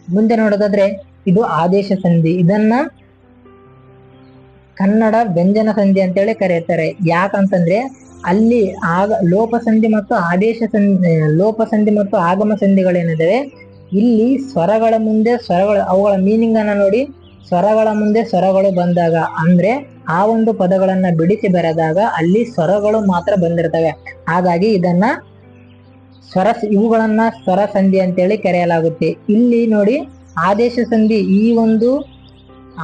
ಮುಂದೆ ನೋಡೋದಾದ್ರೆ ಇದು ಆದೇಶ ಸಂಧಿ. ಇದನ್ನ ಕನ್ನಡ ವ್ಯಂಜನ ಸಂಧಿ ಅಂತೇಳಿ ಕರೆಯುತ್ತಾರೆ. ಯಾಕಂತಂದ್ರೆ ಅಲ್ಲಿ ಲೋಪ ಸಂಧಿ ಮತ್ತು ಆದೇಶ ಸಂಧಿ, ಲೋಪ ಸಂಧಿ ಮತ್ತು ಆಗಮ ಸಂಧಿಗಳೇನಿದಾವೆ, ಇಲ್ಲಿ ಸ್ವರಗಳ ಮುಂದೆ ಸ್ವರಗಳು, ಅವುಗಳ ಮೀನಿಂಗ್ ಅನ್ನ ನೋಡಿ. ಸ್ವರಗಳ ಮುಂದೆ ಸ್ವರಗಳು ಬಂದಾಗ ಅಂದ್ರೆ ಆ ಒಂದು ಪದಗಳನ್ನ ಬಿಡಿಸಿ ಬರೆದಾಗ ಅಲ್ಲಿ ಸ್ವರಗಳು ಮಾತ್ರ ಬಂದಿರ್ತವೆ. ಹಾಗಾಗಿ ಇದನ್ನ ಇವುಗಳನ್ನ ಸ್ವರ ಸಂಧಿ ಅಂತೇಳಿ ಕರೆಯಲಾಗುತ್ತೆ. ಇಲ್ಲಿ ನೋಡಿ, ಆದೇಶ ಸಂಧಿ, ಈ ಒಂದು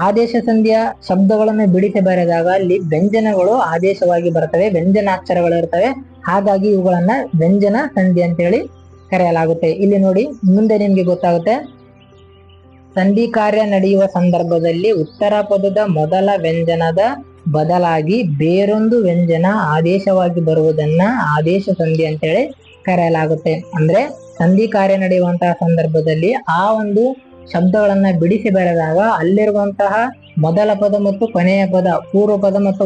ಆದೇಶ ಸಂಧಿಯ ಶಬ್ದಗಳನ್ನು ಬಿಡಿಸಿ ಬರೆದಾಗ ಅಲ್ಲಿ ವ್ಯಂಜನಗಳು ಆದೇಶವಾಗಿ ಬರ್ತವೆ, ವ್ಯಂಜನಾಕ್ಷರಗಳು ಇರ್ತವೆ. ಹಾಗಾಗಿ ಇವುಗಳನ್ನ ವ್ಯಂಜನ ಸಂಧಿ ಅಂತೇಳಿ ಕರೆಯಲಾಗುತ್ತೆ. ಇಲ್ಲಿ ನೋಡಿ, ಮುಂದೆ ನಿಮ್ಗೆ ಗೊತ್ತಾಗುತ್ತೆ, ಸಂಧಿ ಕಾರ್ಯ ನಡೆಯುವ ಸಂದರ್ಭದಲ್ಲಿ ಉತ್ತರ ಪದದ ಮೊದಲ ವ್ಯಂಜನದ ಬದಲಾಗಿ ಬೇರೊಂದು ವ್ಯಂಜನ ಆದೇಶವಾಗಿ ಬರುವುದನ್ನ ಆದೇಶ ಸಂಧಿ ಅಂತೇಳಿ ಕರೆಯಲಾಗುತ್ತೆ. ಅಂದ್ರೆ ಸಂಧಿ ಕಾರ್ಯ ನಡೆಯುವಂತಹ ಸಂದರ್ಭದಲ್ಲಿ ಆ ಒಂದು ಶಬ್ದಗಳನ್ನ ಬಿಡಿಸಿ ಬರೆದಾಗ ಅಲ್ಲಿರುವಂತಹ ಮೊದಲ ಪದ ಮತ್ತು ಕೊನೆಯ ಪದ, ಪೂರ್ವ ಪದ ಮತ್ತು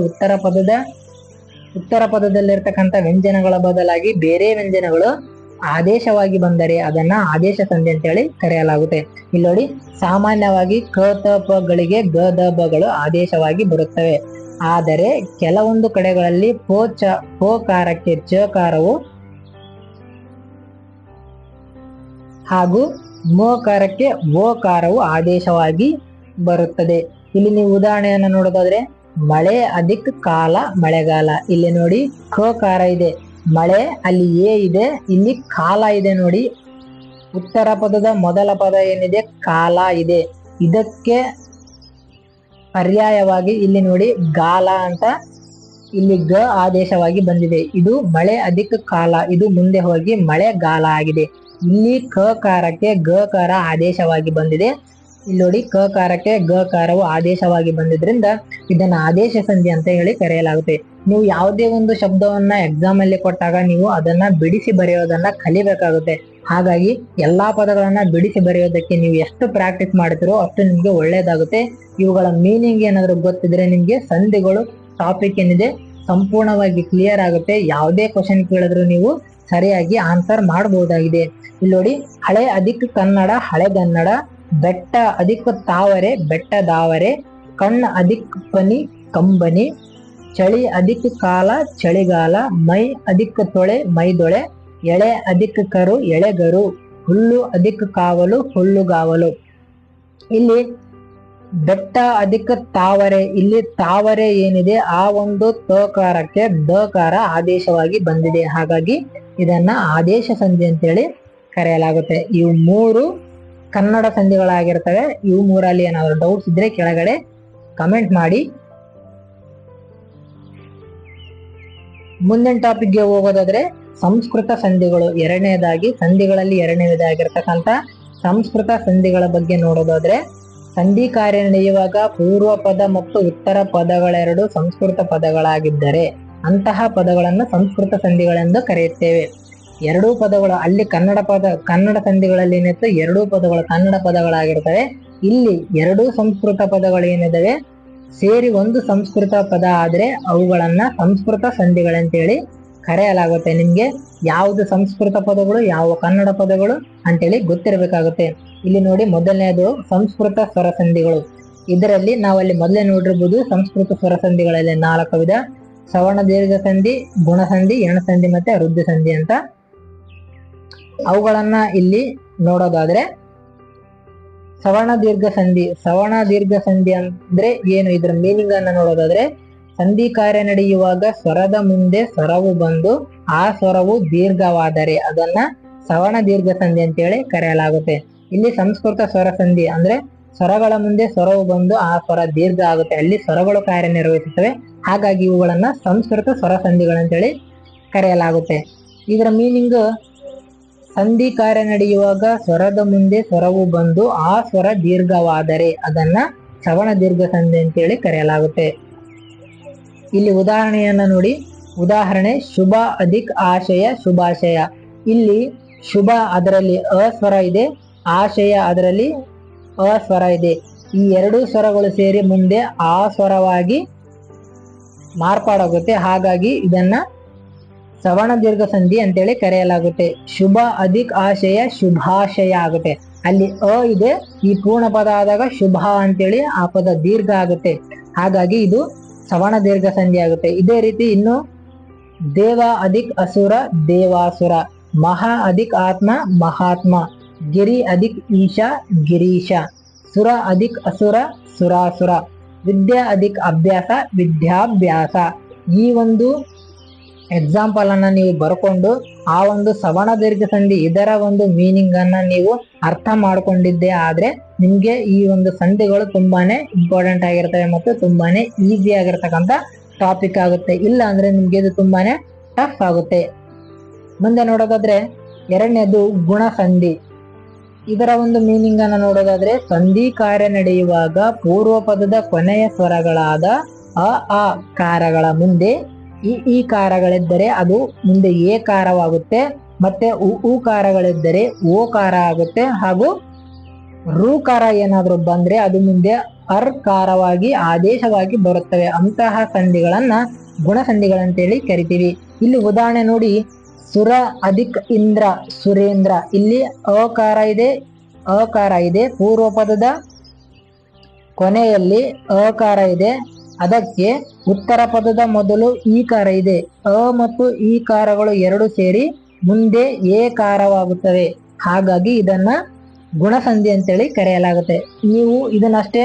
ಉತ್ತರ ಪದದಲ್ಲಿರ್ತಕ್ಕಂಥ ವ್ಯಂಜನಗಳ ಬದಲಾಗಿ ಬೇರೆ ವ್ಯಂಜನಗಳು ಆದೇಶವಾಗಿ ಬಂದರೆ ಅದನ್ನ ಆದೇಶ ಸಂಧಿ ಅಂತ ಹೇಳಿ ಕರೆಯಲಾಗುತ್ತೆ. ಇಲ್ಲಿ ನೋಡಿ, ಸಾಮಾನ್ಯವಾಗಿ ಕ ತ ಪ ಗಳಿಗೆ ಗ ದ ಬಗಳು ಆದೇಶವಾಗಿ ಬರುತ್ತವೆ. ಆದರೆ ಕೆಲವೊಂದು ಕಡೆಗಳಲ್ಲಿ ಪೋ ಕಾರಕ್ಕೆ ಚ ಕಾರವು ಹಾಗೂ ಮೋ ಕಾರಕ್ಕೆ ಓ ಕಾರವು ಆದೇಶವಾಗಿ ಬರುತ್ತದೆ. ಇಲ್ಲಿ ನೀವು ಉದಾಹರಣೆಯನ್ನು ನೋಡೋದಾದ್ರೆ, ಮಳೆ ಅಧಿಕ್ ಕಾಲ ಮಳೆಗಾಲ. ಇಲ್ಲಿ ನೋಡಿ ಕ ಕಾರ ಇದೆ, ಮಳೆ ಅಲ್ಲಿ ಎ ಇದೆ, ಇಲ್ಲಿ ಕಾಲ ಇದೆ. ನೋಡಿ, ಉತ್ತರ ಪದದ ಮೊದಲ ಪದ ಏನಿದೆ ಕಾಲ ಇದೆ, ಇದಕ್ಕೆ ಪರ್ಯಾಯವಾಗಿ ಇಲ್ಲಿ ನೋಡಿ ಗಾಲ ಅಂತ ಇಲ್ಲಿ ಗ ಆದೇಶವಾಗಿ ಬಂದಿದೆ. ಇದು ಮಳೆ ಅಧಿಕ ಕಾಲ, ಇದು ಮುಂದೆ ಹೋಗಿ ಮಳೆ ಗಾಲ ಆಗಿದೆ. ಇಲ್ಲಿ ಕ ಕಾರಕ್ಕೆ ಗ ಕಾರ ಆದೇಶವಾಗಿ ಬಂದಿದೆ. ಇಲ್ಲಿ ನೋಡಿ, ಕ ಕಾರಕ್ಕೆ ಗ ಕಾರವು ಆದೇಶವಾಗಿ ಬಂದಿದ್ರಿಂದ ಇದನ್ನ ಆದೇಶ ಸಂಧಿ ಅಂತ ಹೇಳಿ ಕರೆಯಲಾಗುತ್ತೆ. ನೀವು ಯಾವುದೇ ಒಂದು ಶಬ್ದವನ್ನ ಎಕ್ಸಾಮ್ ಅಲ್ಲಿ ಕೊಟ್ಟಾಗ ನೀವು ಅದನ್ನ ಬಿಡಿಸಿ ಬರೆಯೋದನ್ನ ಕಲಿಬೇಕಾಗುತ್ತೆ. ಹಾಗಾಗಿ ಎಲ್ಲಾ ಪದಗಳನ್ನ ಬಿಡಿಸಿ ಬರೆಯೋದಕ್ಕೆ ನೀವು ಎಷ್ಟು ಪ್ರಾಕ್ಟೀಸ್ ಮಾಡ್ತಿರೋ ಅಷ್ಟು ನಿಮ್ಗೆ ಒಳ್ಳೇದಾಗುತ್ತೆ. ಇವುಗಳ ಮೀನಿಂಗ್ ಏನಾದ್ರು ಗೊತ್ತಿದ್ರೆ ನಿಮ್ಗೆ ಸಂಧಿಗಳು ಟಾಪಿಕ್ ಏನಿದೆ ಸಂಪೂರ್ಣವಾಗಿ ಕ್ಲಿಯರ್ ಆಗುತ್ತೆ. ಯಾವುದೇ ಕ್ವಶನ್ ಕೇಳಿದ್ರು ನೀವು ಸರಿಯಾಗಿ ಆನ್ಸರ್ ಮಾಡಬಹುದಾಗಿದೆ. ಇಲ್ಲಿ ನೋಡಿ, ಹಳೆ ಅಧಿಕ ಕನ್ನಡ ಹಳೆಗನ್ನಡ, ಬೆಟ್ಟ ಅಧಿಕ ತಾವರೆ ಬೆಟ್ಟದಾವರೆ, ಕಣ್ಣ ಅಧಿಕ ಪನಿ ಕಂಬನಿ, ಚಳಿ ಅಧಿಕ ಕಾಲ ಚಳಿಗಾಲ, ಮೈ ಅಧಿಕ ತೊಳೆ ಮೈದೊಳೆ, ಎಳೆ ಅಧಿಕ ಕರು ಎಳೆಗರು, ಹುಲ್ಲು ಅಧಿಕ ಕಾವಲು ಹುಲ್ಲುಗಾವಲು. ಇಲ್ಲಿ ಬೆಟ್ಟ ಅಧಿಕ ತಾವರೆ, ಇಲ್ಲಿ ತಾವರೆ ಏನಿದೆ ಆ ಒಂದು ತಕಾರಕ್ಕೆ ದಕಾರ ಆದೇಶವಾಗಿ ಬಂದಿದೆ. ಹಾಗಾಗಿ ಇದನ್ನ ಆದೇಶ ಸಂಧಿ ಅಂತೇಳಿ ಕರೆಯಲಾಗುತ್ತೆ. ಇವು ಮೂರು ಕನ್ನಡ ಸಂಧಿಗಳಾಗಿರ್ತವೆ. ಇವು ಮೂರಲ್ಲಿ ಏನಾದ್ರು ಡೌಟ್ಸ್ ಇದ್ರೆ ಕೆಳಗಡೆ ಕಮೆಂಟ್ ಮಾಡಿ. ಮುಂದಿನ ಟಾಪಿಕ್ಗೆ ಹೋಗೋದಾದ್ರೆ ಸಂಸ್ಕೃತ ಸಂಧಿಗಳು. ಎರಡನೇದಾಗಿ ಸಂಧಿಗಳಲ್ಲಿ ಎರಡನೇದಾಗಿರ್ತಕ್ಕಂಥ ಸಂಸ್ಕೃತ ಸಂಧಿಗಳ ಬಗ್ಗೆ ನೋಡೋದಾದ್ರೆ, ಸಂಧಿ ಕಾರ್ಯ ನಡೆಯುವಾಗ ಪೂರ್ವ ಪದ ಮತ್ತು ಉತ್ತರ ಪದಗಳೆರಡು ಸಂಸ್ಕೃತ ಪದಗಳಾಗಿದ್ದರೆ ಅಂತಹ ಪದಗಳನ್ನು ಸಂಸ್ಕೃತ ಸಂಧಿಗಳೆಂದು ಕರೆಯುತ್ತೇವೆ. ಎರಡೂ ಪದಗಳು ಅಲ್ಲಿ ಕನ್ನಡ ಸಂಧಿಗಳಲ್ಲಿ ಏನಿತ್ತು, ಎರಡೂ ಪದಗಳು ಕನ್ನಡ ಪದಗಳಾಗಿರ್ತವೆ. ಇಲ್ಲಿ ಎರಡೂ ಸಂಸ್ಕೃತ ಪದಗಳು ಏನಿದಾವೆ ಸೇರಿ ಒಂದು ಸಂಸ್ಕೃತ ಪದ ಆದ್ರೆ ಅವುಗಳನ್ನ ಸಂಸ್ಕೃತ ಸಂಧಿಗಳಂತೇಳಿ ಕರೆಯಲಾಗುತ್ತೆ. ನಿಮ್ಗೆ ಯಾವ್ದು ಸಂಸ್ಕೃತ ಪದಗಳು ಯಾವ ಕನ್ನಡ ಪದಗಳು ಅಂತೇಳಿ ಗೊತ್ತಿರಬೇಕಾಗುತ್ತೆ. ಇಲ್ಲಿ ನೋಡಿ, ಮೊದಲನೇದು ಸಂಸ್ಕೃತ ಸ್ವರ ಸಂಧಿಗಳು. ಇದರಲ್ಲಿ ನಾವಲ್ಲಿ ಮೊದಲೇ ನೋಡಿರ್ಬೋದು, ಸಂಸ್ಕೃತ ಸ್ವರ ಸಂಧಿಗಳಲ್ಲಿ 4 ವಿಧ: ಸವರ್ಣ ದೀರ್ಘ ಸಂಧಿ, ಗುಣಸಂಧಿ, ಎಣಸಂಧಿ ಮತ್ತೆ ವೃದ್ಧಿ ಸಂಧಿ ಅಂತ. ಅವುಗಳನ್ನ ಇಲ್ಲಿ ನೋಡೋದಾದ್ರೆ, ಸವರ್ಣ ದೀರ್ಘ ಸಂಧಿ ಅಂದ್ರೆ ಏನು, ಇದರ ಮೀನಿಂಗ್ ಅನ್ನ ನೋಡೋದಾದ್ರೆ, ಸಂಧಿ ಕಾರ್ಯ ನಡೆಯುವಾಗ ಸ್ವರದ ಮುಂದೆ ಸ್ವರವು ಬಂದು ಆ ಸ್ವರವು ದೀರ್ಘವಾದರೆ ಅದನ್ನ ಸವರ್ಣ ದೀರ್ಘ ಸಂಧಿ ಅಂತೇಳಿ ಕರೆಯಲಾಗುತ್ತೆ. ಇಲ್ಲಿ ಸಂಸ್ಕೃತ ಸ್ವರ ಸಂಧಿ ಅಂದ್ರೆ ಸ್ವರಗಳ ಮುಂದೆ ಸ್ವರವು ಬಂದು ಆ ಸ್ವರ ದೀರ್ಘ ಆಗುತ್ತೆ, ಅಲ್ಲಿ ಸ್ವರಗಳು ಕಾರ್ಯನಿರ್ವಹಿಸುತ್ತವೆ. ಹಾಗಾಗಿ ಇವುಗಳನ್ನ ಸಂಸ್ಕೃತ ಸ್ವರ ಸಂಧಿಗಳಂತೇಳಿ ಕರೆಯಲಾಗುತ್ತೆ. ಇದರ ಮೀನಿಂಗ್, ಸಂಧಿ ಕಾರ್ಯ ನಡೆಯುವಾಗ ಸ್ವರದ ಮುಂದೆ ಸ್ವರವು ಬಂದು ಆ ಸ್ವರ ದೀರ್ಘವಾದರೆ ಅದನ್ನ ಸವರ್ಣ ದೀರ್ಘ ಸಂಧಿ ಅಂತೇಳಿ ಕರೆಯಲಾಗುತ್ತೆ. ಇಲ್ಲಿ ಉದಾಹರಣೆಯನ್ನ ನೋಡಿ. ಉದಾಹರಣೆ: ಶುಭ ಅಧಿಕ್ ಆಶಯ ಶುಭಾಶಯ. ಇಲ್ಲಿ ಶುಭ ಅದರಲ್ಲಿ ಅಸ್ವರ ಇದೆ, ಆಶಯ ಅದರಲ್ಲಿ ಅಸ್ವರ ಇದೆ. ಈ ಎರಡೂ ಸ್ವರಗಳು ಸೇರಿ ಮುಂದೆ ಆ ಸ್ವರವಾಗಿ ಮಾರ್ಪಾಡಾಗುತ್ತೆ. ಹಾಗಾಗಿ ಇದನ್ನ ಸವರ್ಣ ದೀರ್ಘ ಸಂಧಿ ಅಂತೇಳಿ ಕರೆಯಲಾಗುತ್ತೆ. ಶುಭ ಅಧಿಕ್ ಆಶಯ ಶುಭಾಶಯ ಆಗುತ್ತೆ. ಅಲ್ಲಿ ಅ ಇದೆ, ಈ ಪೂರ್ಣ ಪದ ಆದಾಗ ಶುಭ ಅಂತೇಳಿ ಆ ಪದ ದೀರ್ಘ ಆಗುತ್ತೆ. ಹಾಗಾಗಿ ಇದು ಸವರ್ಣ ದೀರ್ಘ ಸಂಧಿ ಆಗುತ್ತೆ. ಇದೇ ರೀತಿ ಇನ್ನು ದೇವ ಅಧಿಕ್ ಅಸುರ ದೇವಾಸುರ, ಮಹಾ ಅಧಿಕ್ ಆತ್ಮ ಮಹಾತ್ಮ, ಗಿರಿ ಅಧಿಕ್ ಈಶಾ ಗಿರೀಶ, ಸುರ ಅಧಿಕ್ ಅಸುರ ಸುರಾಸುರ, ವಿದ್ಯಾ ಅಧಿಕ್ ಅಭ್ಯಾಸ ವಿದ್ಯಾಭ್ಯಾಸ. ಈ ಒಂದು ಎಕ್ಸಾಂಪಲ್ ಅನ್ನ ನೀವು ಬರ್ಕೊಂಡು ಆ ಒಂದು ಸವರ್ಣ ದೀರ್ಘ ಸಂಧಿ ಇದರ ಒಂದು ಮೀನಿಂಗ್ ಅನ್ನ ನೀವು ಅರ್ಥ ಮಾಡ್ಕೊಂಡಿದ್ದೆ ಆದ್ರೆ ನಿಮ್ಗೆ ಈ ಒಂದು ಸಂಧಿಗಳು ತುಂಬಾನೇ ಇಂಪಾರ್ಟೆಂಟ್ ಆಗಿರ್ತವೆ ಮತ್ತು ತುಂಬಾನೇ ಈಸಿ ಆಗಿರ್ತಕ್ಕಂಥ ಟಾಪಿಕ್ ಆಗುತ್ತೆ. ಇಲ್ಲ ಅಂದ್ರೆ ನಿಮ್ಗೆ ಇದು ತುಂಬಾನೇ ಟಫ್ ಆಗುತ್ತೆ. ಮುಂದೆ ನೋಡೋದಾದ್ರೆ ಎರಡನೇದು ಗುಣಸಂಧಿ. ಇದರ ಒಂದು ಮೀನಿಂಗ್ ಅನ್ನ ನೋಡೋದಾದ್ರೆ, ಸಂಧಿ ಕಾರ್ಯ ನಡೆಯುವಾಗ ಪೂರ್ವ ಪದದ ಕೊನೆಯ ಸ್ವರಗಳಾದ ಅ ಆ ಕಾರಗಳ ಮುಂದೆ ಈ ಕಾರಗಳಿದ್ದರೆ ಅದು ಮುಂದೆ ಏಕಾರವಾಗುತ್ತೆ. ಮತ್ತೆ ಉಕಾರಗಳಿದ್ದರೆ ಓಕಾರ ಆಗುತ್ತೆ, ಹಾಗೂ ಋಕಾರ ಏನಾದ್ರೂ ಬಂದ್ರೆ ಅದು ಮುಂದೆ ಅರ್ಕಾರವಾಗಿ ಆದೇಶವಾಗಿ ಬರುತ್ತವೆ. ಅಂತಹ ಸಂಧಿಗಳನ್ನ ಗುಣಸಂಧಿಗಳಂತೇಳಿ ಕರಿತೀವಿ. ಇಲ್ಲಿ ಉದಾಹರಣೆ ನೋಡಿ, ಸುರ ಅಧಿಕ್ ಇಂದ್ರ ಸುರೇಂದ್ರ. ಇಲ್ಲಿ ಅಕಾರ ಇದೆ, ಪೂರ್ವ ಪದದ ಕೊನೆಯಲ್ಲಿ ಅಕಾರ ಇದೆ, ಅದಕ್ಕೆ ಉತ್ತರ ಪದದ ಮೊದಲು ಈಕಾರ ಇದೆ. ಮತ್ತು ಈಕಾರಗಳು ಎರಡು ಸೇರಿ ಮುಂದೆ ಏಕಾರವಾಗುತ್ತವೆ. ಹಾಗಾಗಿ ಇದನ್ನ ಗುಣಸಂಧಿ ಅಂತೇಳಿ ಕರೆಯಲಾಗುತ್ತೆ. ನೀವು ಇದನ್ನಷ್ಟೇ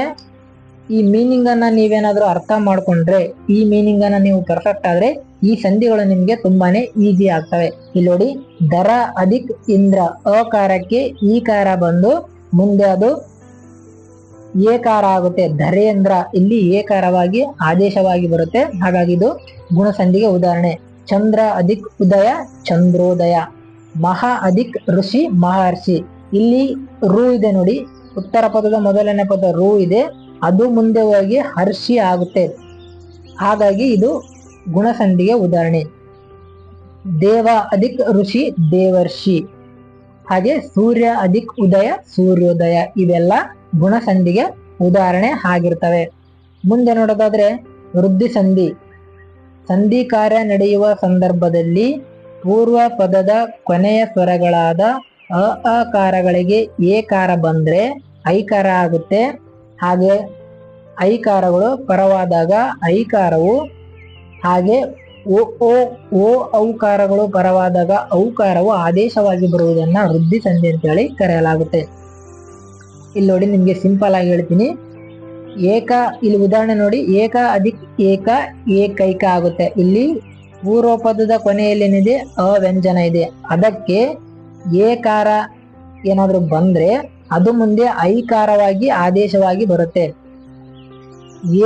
ಈ ಮೀನಿಂಗ್ ಅನ್ನ ನೀವೇನಾದ್ರೂ ಅರ್ಥ ಮಾಡ್ಕೊಂಡ್ರೆ, ಈ ಮೀನಿಂಗ್ ಅನ್ನ ನೀವು ಪರ್ಫೆಕ್ಟ್ ಆದ್ರೆ ಈ ಸಂಧಿಗಳು ನಿಮ್ಗೆ ತುಂಬಾನೇ ಈಸಿ ಆಗ್ತವೆ. ಇಲ್ಲಿ ನೋಡಿ, ದರ ಅಧಿಕ್ ಇಂದ್ರ, ಅಕಾರಕ್ಕೆ ಈಕಾರ ಬಂದು ಮುಂದೆ ಅದು ಏಕಾರ ಆಗುತ್ತೆ. ಧರೇಂದ್ರ ಇಲ್ಲಿ ಏಕಾರವಾಗಿ ಆದೇಶವಾಗಿ ಬರುತ್ತೆ. ಹಾಗಾಗಿ ಇದು ಗುಣಸಂಧಿಗೆ ಉದಾಹರಣೆ. ಚಂದ್ರ ಅಧಿಕ್ ಉದಯ ಚಂದ್ರೋದಯ. ಮಹಾ ಅಧಿಕ್ ಋಷಿ ಮಹರ್ಷಿ. ಇಲ್ಲಿ ರು ಇದೆ ನೋಡಿ, ಉತ್ತರ ಪದದ ಮೊದಲನೇ ಪದ ರು ಇದೆ, ಅದು ಮುಂದೆ ಹೋಗಿ ಹರ್ಷಿ ಆಗುತ್ತೆ. ಹಾಗಾಗಿ ಇದು ಗುಣಸಂಧಿಗೆ ಉದಾಹರಣೆ. ದೇವ ಅಧಿಕ್ ಋಷಿ ದೇವರ್ಷಿ. ಹಾಗೆ ಸೂರ್ಯ ಅಧಿಕ್ ಉದಯ ಸೂರ್ಯೋದಯ. ಇವೆಲ್ಲ ಗುಣಸಂಧಿಗೆ ಉದಾಹರಣೆ ಆಗಿರ್ತವೆ. ಮುಂದೆ ನೋಡೋದಾದ್ರೆ ವೃದ್ಧಿ ಸಂಧಿ. ಸಂಧಿ ಕಾರ್ಯ ನಡೆಯುವ ಸಂದರ್ಭದಲ್ಲಿ ಪೂರ್ವ ಪದದ ಕೊನೆಯ ಸ್ವರಗಳಾದ ಅಕಾರಗಳಿಗೆ ಏಕಾರ ಬಂದ್ರೆ ಐಕಾರ ಆಗುತ್ತೆ. ಹಾಗೆ ಐಕಾರಗಳು ಪರವಾದಾಗ ಐಕಾರವು, ಹಾಗೆ ಓ ಔಕಾರಗಳು ಪರವಾದಾಗ ಔಕಾರವು ಆದೇಶವಾಗಿ ಬರುವುದನ್ನ ವೃದ್ಧಿ ಸಂಧಿ ಅಂತೇಳಿ ಕರೆಯಲಾಗುತ್ತೆ. ಇಲ್ಲಿ ನೋಡಿ, ನಿಮ್ಗೆ ಸಿಂಪಲ್ ಆಗಿ ಹೇಳ್ತೀನಿ. ಇಲ್ಲಿ ಉದಾಹರಣೆ ನೋಡಿ, ಏಕ ಅಧಿಕ್ ಏಕ ಏಕೈಕ ಆಗುತ್ತೆ. ಇಲ್ಲಿ ಪೂರ್ವ ಪದದ ಕೊನೆಯಲ್ಲಿ ಏನಿದೆ ಅವ್ಯಂಜನ ಇದೆ, ಅದಕ್ಕೆ ಏಕಾರ ಏನಾದ್ರೂ ಬಂದ್ರೆ ಅದು ಮುಂದೆ ಐಕಾರವಾಗಿ ಆದೇಶವಾಗಿ ಬರುತ್ತೆ.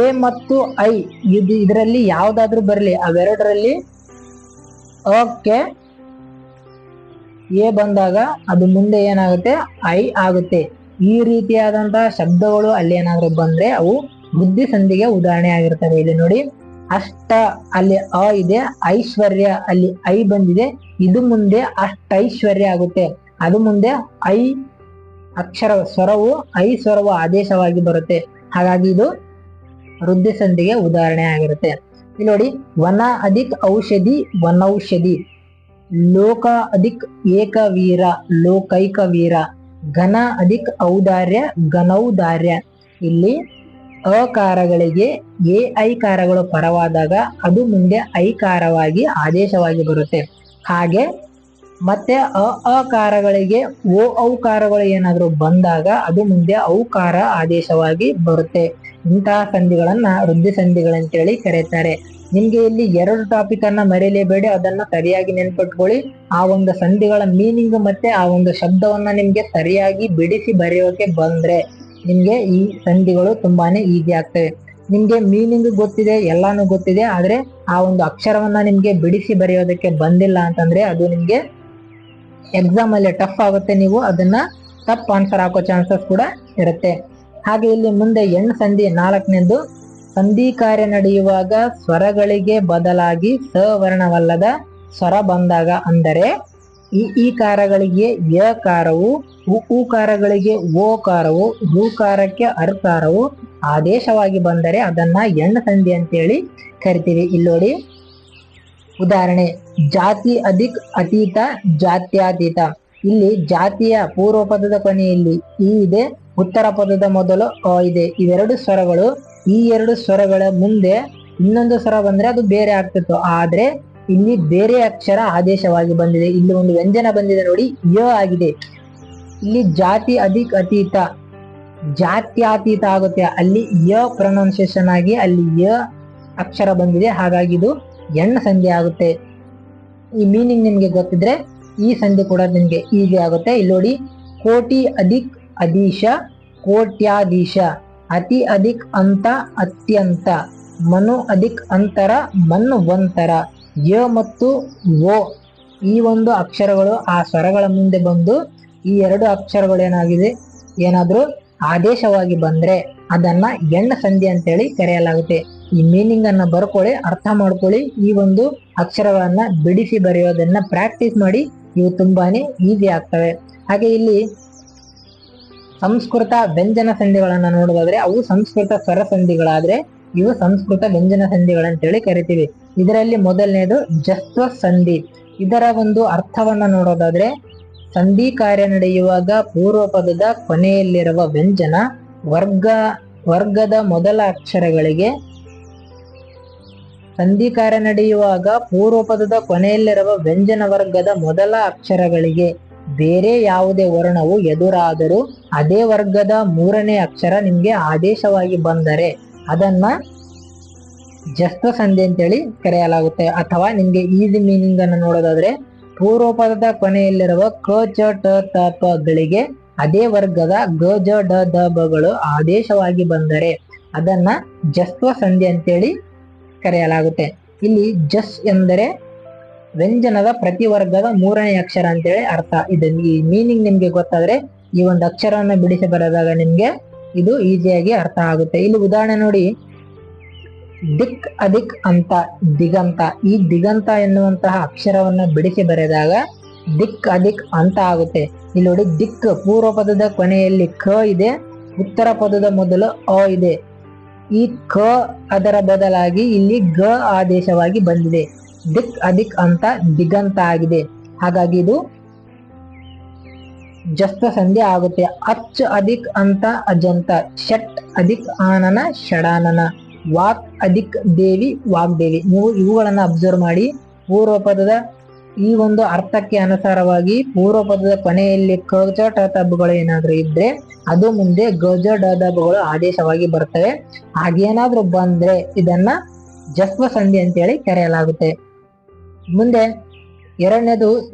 ಎ ಮತ್ತು ಐ ಇದರಲ್ಲಿ ಯಾವ್ದಾದ್ರೂ ಬರಲಿ, ಅವೆರಡರಲ್ಲಿ ಓಕೆ ಎ ಬಂದಾಗ ಅದು ಮುಂದೆ ಏನಾಗುತ್ತೆ ಐ ಆಗುತ್ತೆ. ಈ ರೀತಿಯಾದಂತಹ ಶಬ್ದಗಳು ಅಲ್ಲಿ ಏನಾದ್ರೂ ಬಂದ್ರೆ ಅವು ವೃದ್ಧಿ ಸಂಧಿಗೆ ಉದಾಹರಣೆ ಆಗಿರ್ತವೆ. ಇಲ್ಲಿ ನೋಡಿ, ಅಷ್ಟ ಅಲ್ಲಿ ಅ ಇದೆ, ಐಶ್ವರ್ಯ ಅಲ್ಲಿ ಐ ಬಂದಿದೆ, ಇದು ಮುಂದೆ ಅಷ್ಟೈಶ್ವರ್ಯ ಆಗುತ್ತೆ. ಅದು ಮುಂದೆ ಐ ಅಕ್ಷರ ಸ್ವರವು ಐ ಸ್ವರವು ಆದೇಶವಾಗಿ ಬರುತ್ತೆ. ಹಾಗಾಗಿ ಇದು ವೃದ್ಧಿ ಸಂಧಿಗೆ ಉದಾಹರಣೆ ಆಗಿರುತ್ತೆ. ಇಲ್ಲಿ ನೋಡಿ, ವನ ಅಧಿಕ್ ಔಷಧಿ ವನೌಷಧಿ. ಲೋಕ ಅಧಿಕ್ ಏಕವೀರ ಲೋಕೈಕ ವೀರ. ಘನ ಅಧಿಕ್ ಔದಾರ್ಯ ಘನೌದಾರ್ಯ. ಇಲ್ಲಿ ಅಕಾರಗಳಿಗೆ ಎ ಐಕಾರಗಳು ಪರವಾದಾಗ ಅದು ಮುಂದೆ ಐಕಾರವಾಗಿ ಆದೇಶವಾಗಿ ಬರುತ್ತೆ. ಹಾಗೆ ಮತ್ತೆ ಅಕಾರಗಳಿಗೆ ಓ ಔಕಾರಗಳು ಏನಾದ್ರೂ ಬಂದಾಗ ಅದು ಮುಂದೆ ಔಕಾರ ಆದೇಶವಾಗಿ ಬರುತ್ತೆ. ಇಂತಹ ಸಂಧಿಗಳನ್ನ ವೃದ್ಧಿ ಸಂಧಿಗಳಂತೇಳಿ ಕರೀತಾರೆ. ನಿಮ್ಗೆ ಇಲ್ಲಿ ಎರಡು ಟಾಪಿಕ್ ಅನ್ನ ಮರೆಯಲೇಬೇಡಿ, ಅದನ್ನ ಸರಿಯಾಗಿ ನೆನ್ಪಿಟ್ಕೊಳ್ಳಿ. ಆ ಒಂದು ಸಂಧಿಗಳ ಮೀನಿಂಗ್ ಮತ್ತೆ ಆ ಒಂದು ಶಬ್ದವನ್ನ ನಿಮ್ಗೆ ಸರಿಯಾಗಿ ಬಿಡಿಸಿ ಬರೆಯೋಕೆ ಬಂದ್ರೆ ನಿಮ್ಗೆ ಈ ಸಂಧಿಗಳು ತುಂಬಾನೇ ಈಸಿ ಆಗ್ತವೆ. ನಿಮ್ಗೆ ಮೀನಿಂಗ್ ಗೊತ್ತಿದೆ, ಎಲ್ಲಾನು ಗೊತ್ತಿದೆ, ಆದ್ರೆ ಆ ಒಂದು ಅಕ್ಷರವನ್ನ ನಿಮ್ಗೆ ಬಿಡಿಸಿ ಬರೆಯೋದಕ್ಕೆ ಬಂದಿಲ್ಲ ಅಂತಂದ್ರೆ ಅದು ನಿಮ್ಗೆ ಎಕ್ಸಾಮ್ ಅಲ್ಲಿ ಟಫ್ ಆಗುತ್ತೆ. ನೀವು ಅದನ್ನ ತಪ್ಪು ಆನ್ಸರ್ ಹಾಕೋ ಚಾನ್ಸಸ್ ಕೂಡ ಇರುತ್ತೆ. ಹಾಗೆ ಇಲ್ಲಿ ಮುಂದೆ ಎಣ್ ಸಂಧಿ 4ನೇದು. ಸಂಧಿ ಕಾರ್ಯ ನಡೆಯುವಾಗ ಸ್ವರಗಳಿಗೆ ಬದಲಾಗಿ ಸವರ್ಣವಲ್ಲದ ಸ್ವರ ಬಂದಾಗ, ಅಂದರೆ ಈ ಕಾರಗಳಿಗೆ ಯಕಾರವು, ಉಕಾರಗಳಿಗೆ ಓಕಾರವು, ಋಕಾರಕ್ಕೆ ಅರ್ಕಾರವು ಆದೇಶವಾಗಿ ಬಂದರೆ ಅದನ್ನ ಎಣ್ ಸಂಧಿ ಅಂತೇಳಿ ಕರಿತೀವಿ. ಇಲ್ಲಿ ನೋಡಿ ಉದಾಹರಣೆ, ಜಾತಿ ಅಧಿಕ್ ಅತೀತ ಜಾತ್ಯಾತೀತ. ಇಲ್ಲಿ ಜಾತಿಯ ಪೂರ್ವ ಪದದ ಕೊನೆಯಲ್ಲಿ ಈ ಇದೆ, ಉತ್ತರ ಪದದ ಮೊದಲು ಅ ಇದೆ. ಇವೆರಡು ಸ್ವರಗಳು, ಈ ಎರಡು ಸ್ವರಗಳ ಮುಂದೆ ಇನ್ನೊಂದು ಸ್ವರ ಬಂದ್ರೆ ಅದು ಬೇರೆ ಆಗ್ತಿತ್ತು, ಆದ್ರೆ ಇಲ್ಲಿ ಬೇರೆ ಅಕ್ಷರ ಆದೇಶವಾಗಿ ಬಂದಿದೆ. ಇಲ್ಲಿ ಒಂದು ವ್ಯಂಜನ ಬಂದಿದೆ ನೋಡಿ, ಯ ಆಗಿದೆ. ಇಲ್ಲಿ ಜಾತಿ ಅಧಿಕ್ ಅತೀತ ಜಾತ್ಯಾತೀತ ಆಗುತ್ತೆ, ಅಲ್ಲಿ ಯ ಪ್ರೊನೌನ್ಸಿಯೇಷನ್ ಆಗಿ ಅಲ್ಲಿ ಯ ಅಕ್ಷರ ಬಂದಿದೆ. ಹಾಗಾಗಿ ಇದು ಎಣ್ ಸಂಧಿ ಆಗುತ್ತೆ. ಈ ಮೀನಿಂಗ್ ನಿಮ್ಗೆ ಗೊತ್ತಿದ್ರೆ ಈ ಸಂಧಿ ಕೂಡ ನಿಮ್ಗೆ ಈಸಿ ಆಗುತ್ತೆ. ಇಲ್ಲಿ ನೋಡಿ, ಕೋಟಿ ಅಧಿಕ್ ಅಧೀಶ ಕೋಟ್ಯಾಧೀಶ. ಅತಿ ಅಧಿಕ್ ಅಂತ ಅತ್ಯಂತ. ಮನು ಅಧಿಕ್ ಅಂತರ ಮನ್ವಂತರ. ಯ ಮತ್ತು ಓ ಈ ಒಂದು ಅಕ್ಷರಗಳು ಆ ಸ್ವರಗಳ ಮುಂದೆ ಬಂದು ಈ ಎರಡು ಅಕ್ಷರಗಳು ಏನಾದ್ರೂ ಆದೇಶವಾಗಿ ಬಂದ್ರೆ ಅದನ್ನ ಎಣ್ ಸಂಧಿ ಅಂತೇಳಿ ಕರೆಯಲಾಗುತ್ತೆ. ಈ ಮೀನಿಂಗ್ ಅನ್ನ ಬರ್ಕೊಳ್ಳಿ, ಅರ್ಥ ಮಾಡ್ಕೊಳ್ಳಿ. ಈ ಒಂದು ಅಕ್ಷರಗಳನ್ನ ಬಿಡಿಸಿ ಬರೆಯೋದನ್ನ ಪ್ರಾಕ್ಟೀಸ್ ಮಾಡಿ. ಇವು ತುಂಬಾನೇ ಈಸಿ ಆಗ್ತವೆ. ಹಾಗೆ ಇಲ್ಲಿ ಸಂಸ್ಕೃತ ವ್ಯಂಜನ ಸಂಧಿಗಳನ್ನ ನೋಡೋದಾದ್ರೆ ಅವು ಸಂಸ್ಕೃತ ಸ್ವರ ಸಂಧಿಗಳಾದ್ರೆ ಇವು ಸಂಸ್ಕೃತ ವ್ಯಂಜನ ಸಂಧಿಗಳಂತೇಳಿ ಕರಿತೀವಿ. ಇದರಲ್ಲಿ ಮೊದಲನೇದು ಜಸ್ವ ಸಂಧಿ. ಇದರ ಒಂದು ಅರ್ಥವನ್ನ ನೋಡೋದಾದ್ರೆ ಸಂಧಿ ಕಾರ್ಯ ನಡೆಯುವಾಗ ಪೂರ್ವ ಪದದ ಕೊನೆಯಲ್ಲಿರುವ ವ್ಯಂಜನ ವರ್ಗದ ಮೊದಲ ಅಕ್ಷರಗಳಿಗೆ ಸಂಧಿ ಕಾರ್ಯ ನಡೆಯುವಾಗ ಪೂರ್ವ ಪದದ ಕೊನೆಯಲ್ಲಿರುವ ವ್ಯಂಜನ ವರ್ಗದ ಮೊದಲ ಅಕ್ಷರಗಳಿಗೆ ಬೇರೆ ಯಾವುದೇ ವರ್ಣವು ಎದುರಾದರೂ ಅದೇ ವರ್ಗದ ಮೂರನೇ ಅಕ್ಷರ ನಿಮ್ಗೆ ಆದೇಶವಾಗಿ ಬಂದರೆ ಅದನ್ನ ಜಸ್ವ ಸಂಧಿ ಅಂತೇಳಿ ಕರೆಯಲಾಗುತ್ತೆ. ಅಥವಾ ನಿಮ್ಗೆ ಈಸಿ ಮೀನಿಂಗ್ ಅನ್ನು ನೋಡೋದಾದ್ರೆ ಪೂರ್ವ ಪದದ ಕೊನೆಯಲ್ಲಿರುವ ಕ ಚ ಟ ತ ಪ ಗಳಿಗೆ ಅದೇ ವರ್ಗದ ಗ ಜ ಡ ದ ಬಗಳು ಆದೇಶವಾಗಿ ಬಂದರೆ ಅದನ್ನ ಜಸ್ವ ಸಂಧಿ ಅಂತೇಳಿ ಕರೆಯಲಾಗುತ್ತೆ. ಇಲ್ಲಿ ಜಸ್ ಎಂದರೆ ವ್ಯಂಜನದ ಪ್ರತಿ ವರ್ಗದ ಮೂರನೇ ಅಕ್ಷರ ಅಂತೇಳಿ ಅರ್ಥ. ಈ ಮೀನಿಂಗ್ ನಿಮ್ಗೆ ಗೊತ್ತಾದ್ರೆ ಈ ಒಂದು ಅಕ್ಷರವನ್ನು ಬಿಡಿಸಿ ಬರೆದಾಗ ನಿಮ್ಗೆ ಇದು ಈಸಿಯಾಗಿ ಅರ್ಥ ಆಗುತ್ತೆ. ಇಲ್ಲಿ ಉದಾಹರಣೆ ನೋಡಿ, ದಿಕ್ ಅದಿಕ್ ಅಂತ ದಿಗಂತ. ಈ ದಿಗಂತ ಎನ್ನುವಂತಹ ಅಕ್ಷರವನ್ನ ಬಿಡಿಸಿ ಬರೆದಾಗ ದಿಕ್ ಅದಿಕ್ ಅಂತ ಆಗುತ್ತೆ. ಇಲ್ಲಿ ನೋಡಿ, ದಿಕ್ ಪೂರ್ವ ಪದದ ಕೊನೆಯಲ್ಲಿ ಕ ಇದೆ, ಉತ್ತರ ಪದದ ಮೊದಲು ಅ ಇದೆ. ಈ ಕ ಅದರ ಬದಲಾಗಿ ಇಲ್ಲಿ ಗ ಆದೇಶವಾಗಿ ಬಂದಿದೆ. ದಿಕ್ ಅದಿಕ್ ಅಂತ ದಿಗಂತ ಆಗಿದೆ. ಹಾಗಾಗಿ ಇದು ಜಸ್ವ ಸಂಧಿ ಆಗುತ್ತೆ. ಅಚ್ ಅದಿಕ್ ಅಂತ ಅಜಂತ, ಷಟ್ ಅದಿಕ್ ಆನನ ಷಡಾನನ, ವಾಕ್ ಅದಿಕ್ ದೇವಿ ವಾಗ್ದೇವಿ. ನೀವು ಇವುಗಳನ್ನ ಅಬ್ಸರ್ವ್ ಮಾಡಿ. ಪೂರ್ವ ಪದದ ಈ ಒಂದು ಅರ್ಥಕ್ಕೆ ಅನುಸಾರವಾಗಿ ಪೂರ್ವ ಪದದ ಕೊನೆಯಲ್ಲಿ ಕ ಜ ಟ ತಬ್ಬುಗಳು ಏನಾದ್ರು ಇದ್ರೆ ಅದು ಮುಂದೆ ಗ ಜ ಡ ದಬ್ಬುಗಳು ಆದೇಶವಾಗಿ ಬರ್ತವೆ. ಹಾಗೇನಾದ್ರೂ ಬಂದ್ರೆ ಇದನ್ನ ಜಸ್ವ ಸಂಧಿ ಅಂತೇಳಿ ಕರೆಯಲಾಗುತ್ತೆ. ಮುಂದೆ ಎರಡನೇದು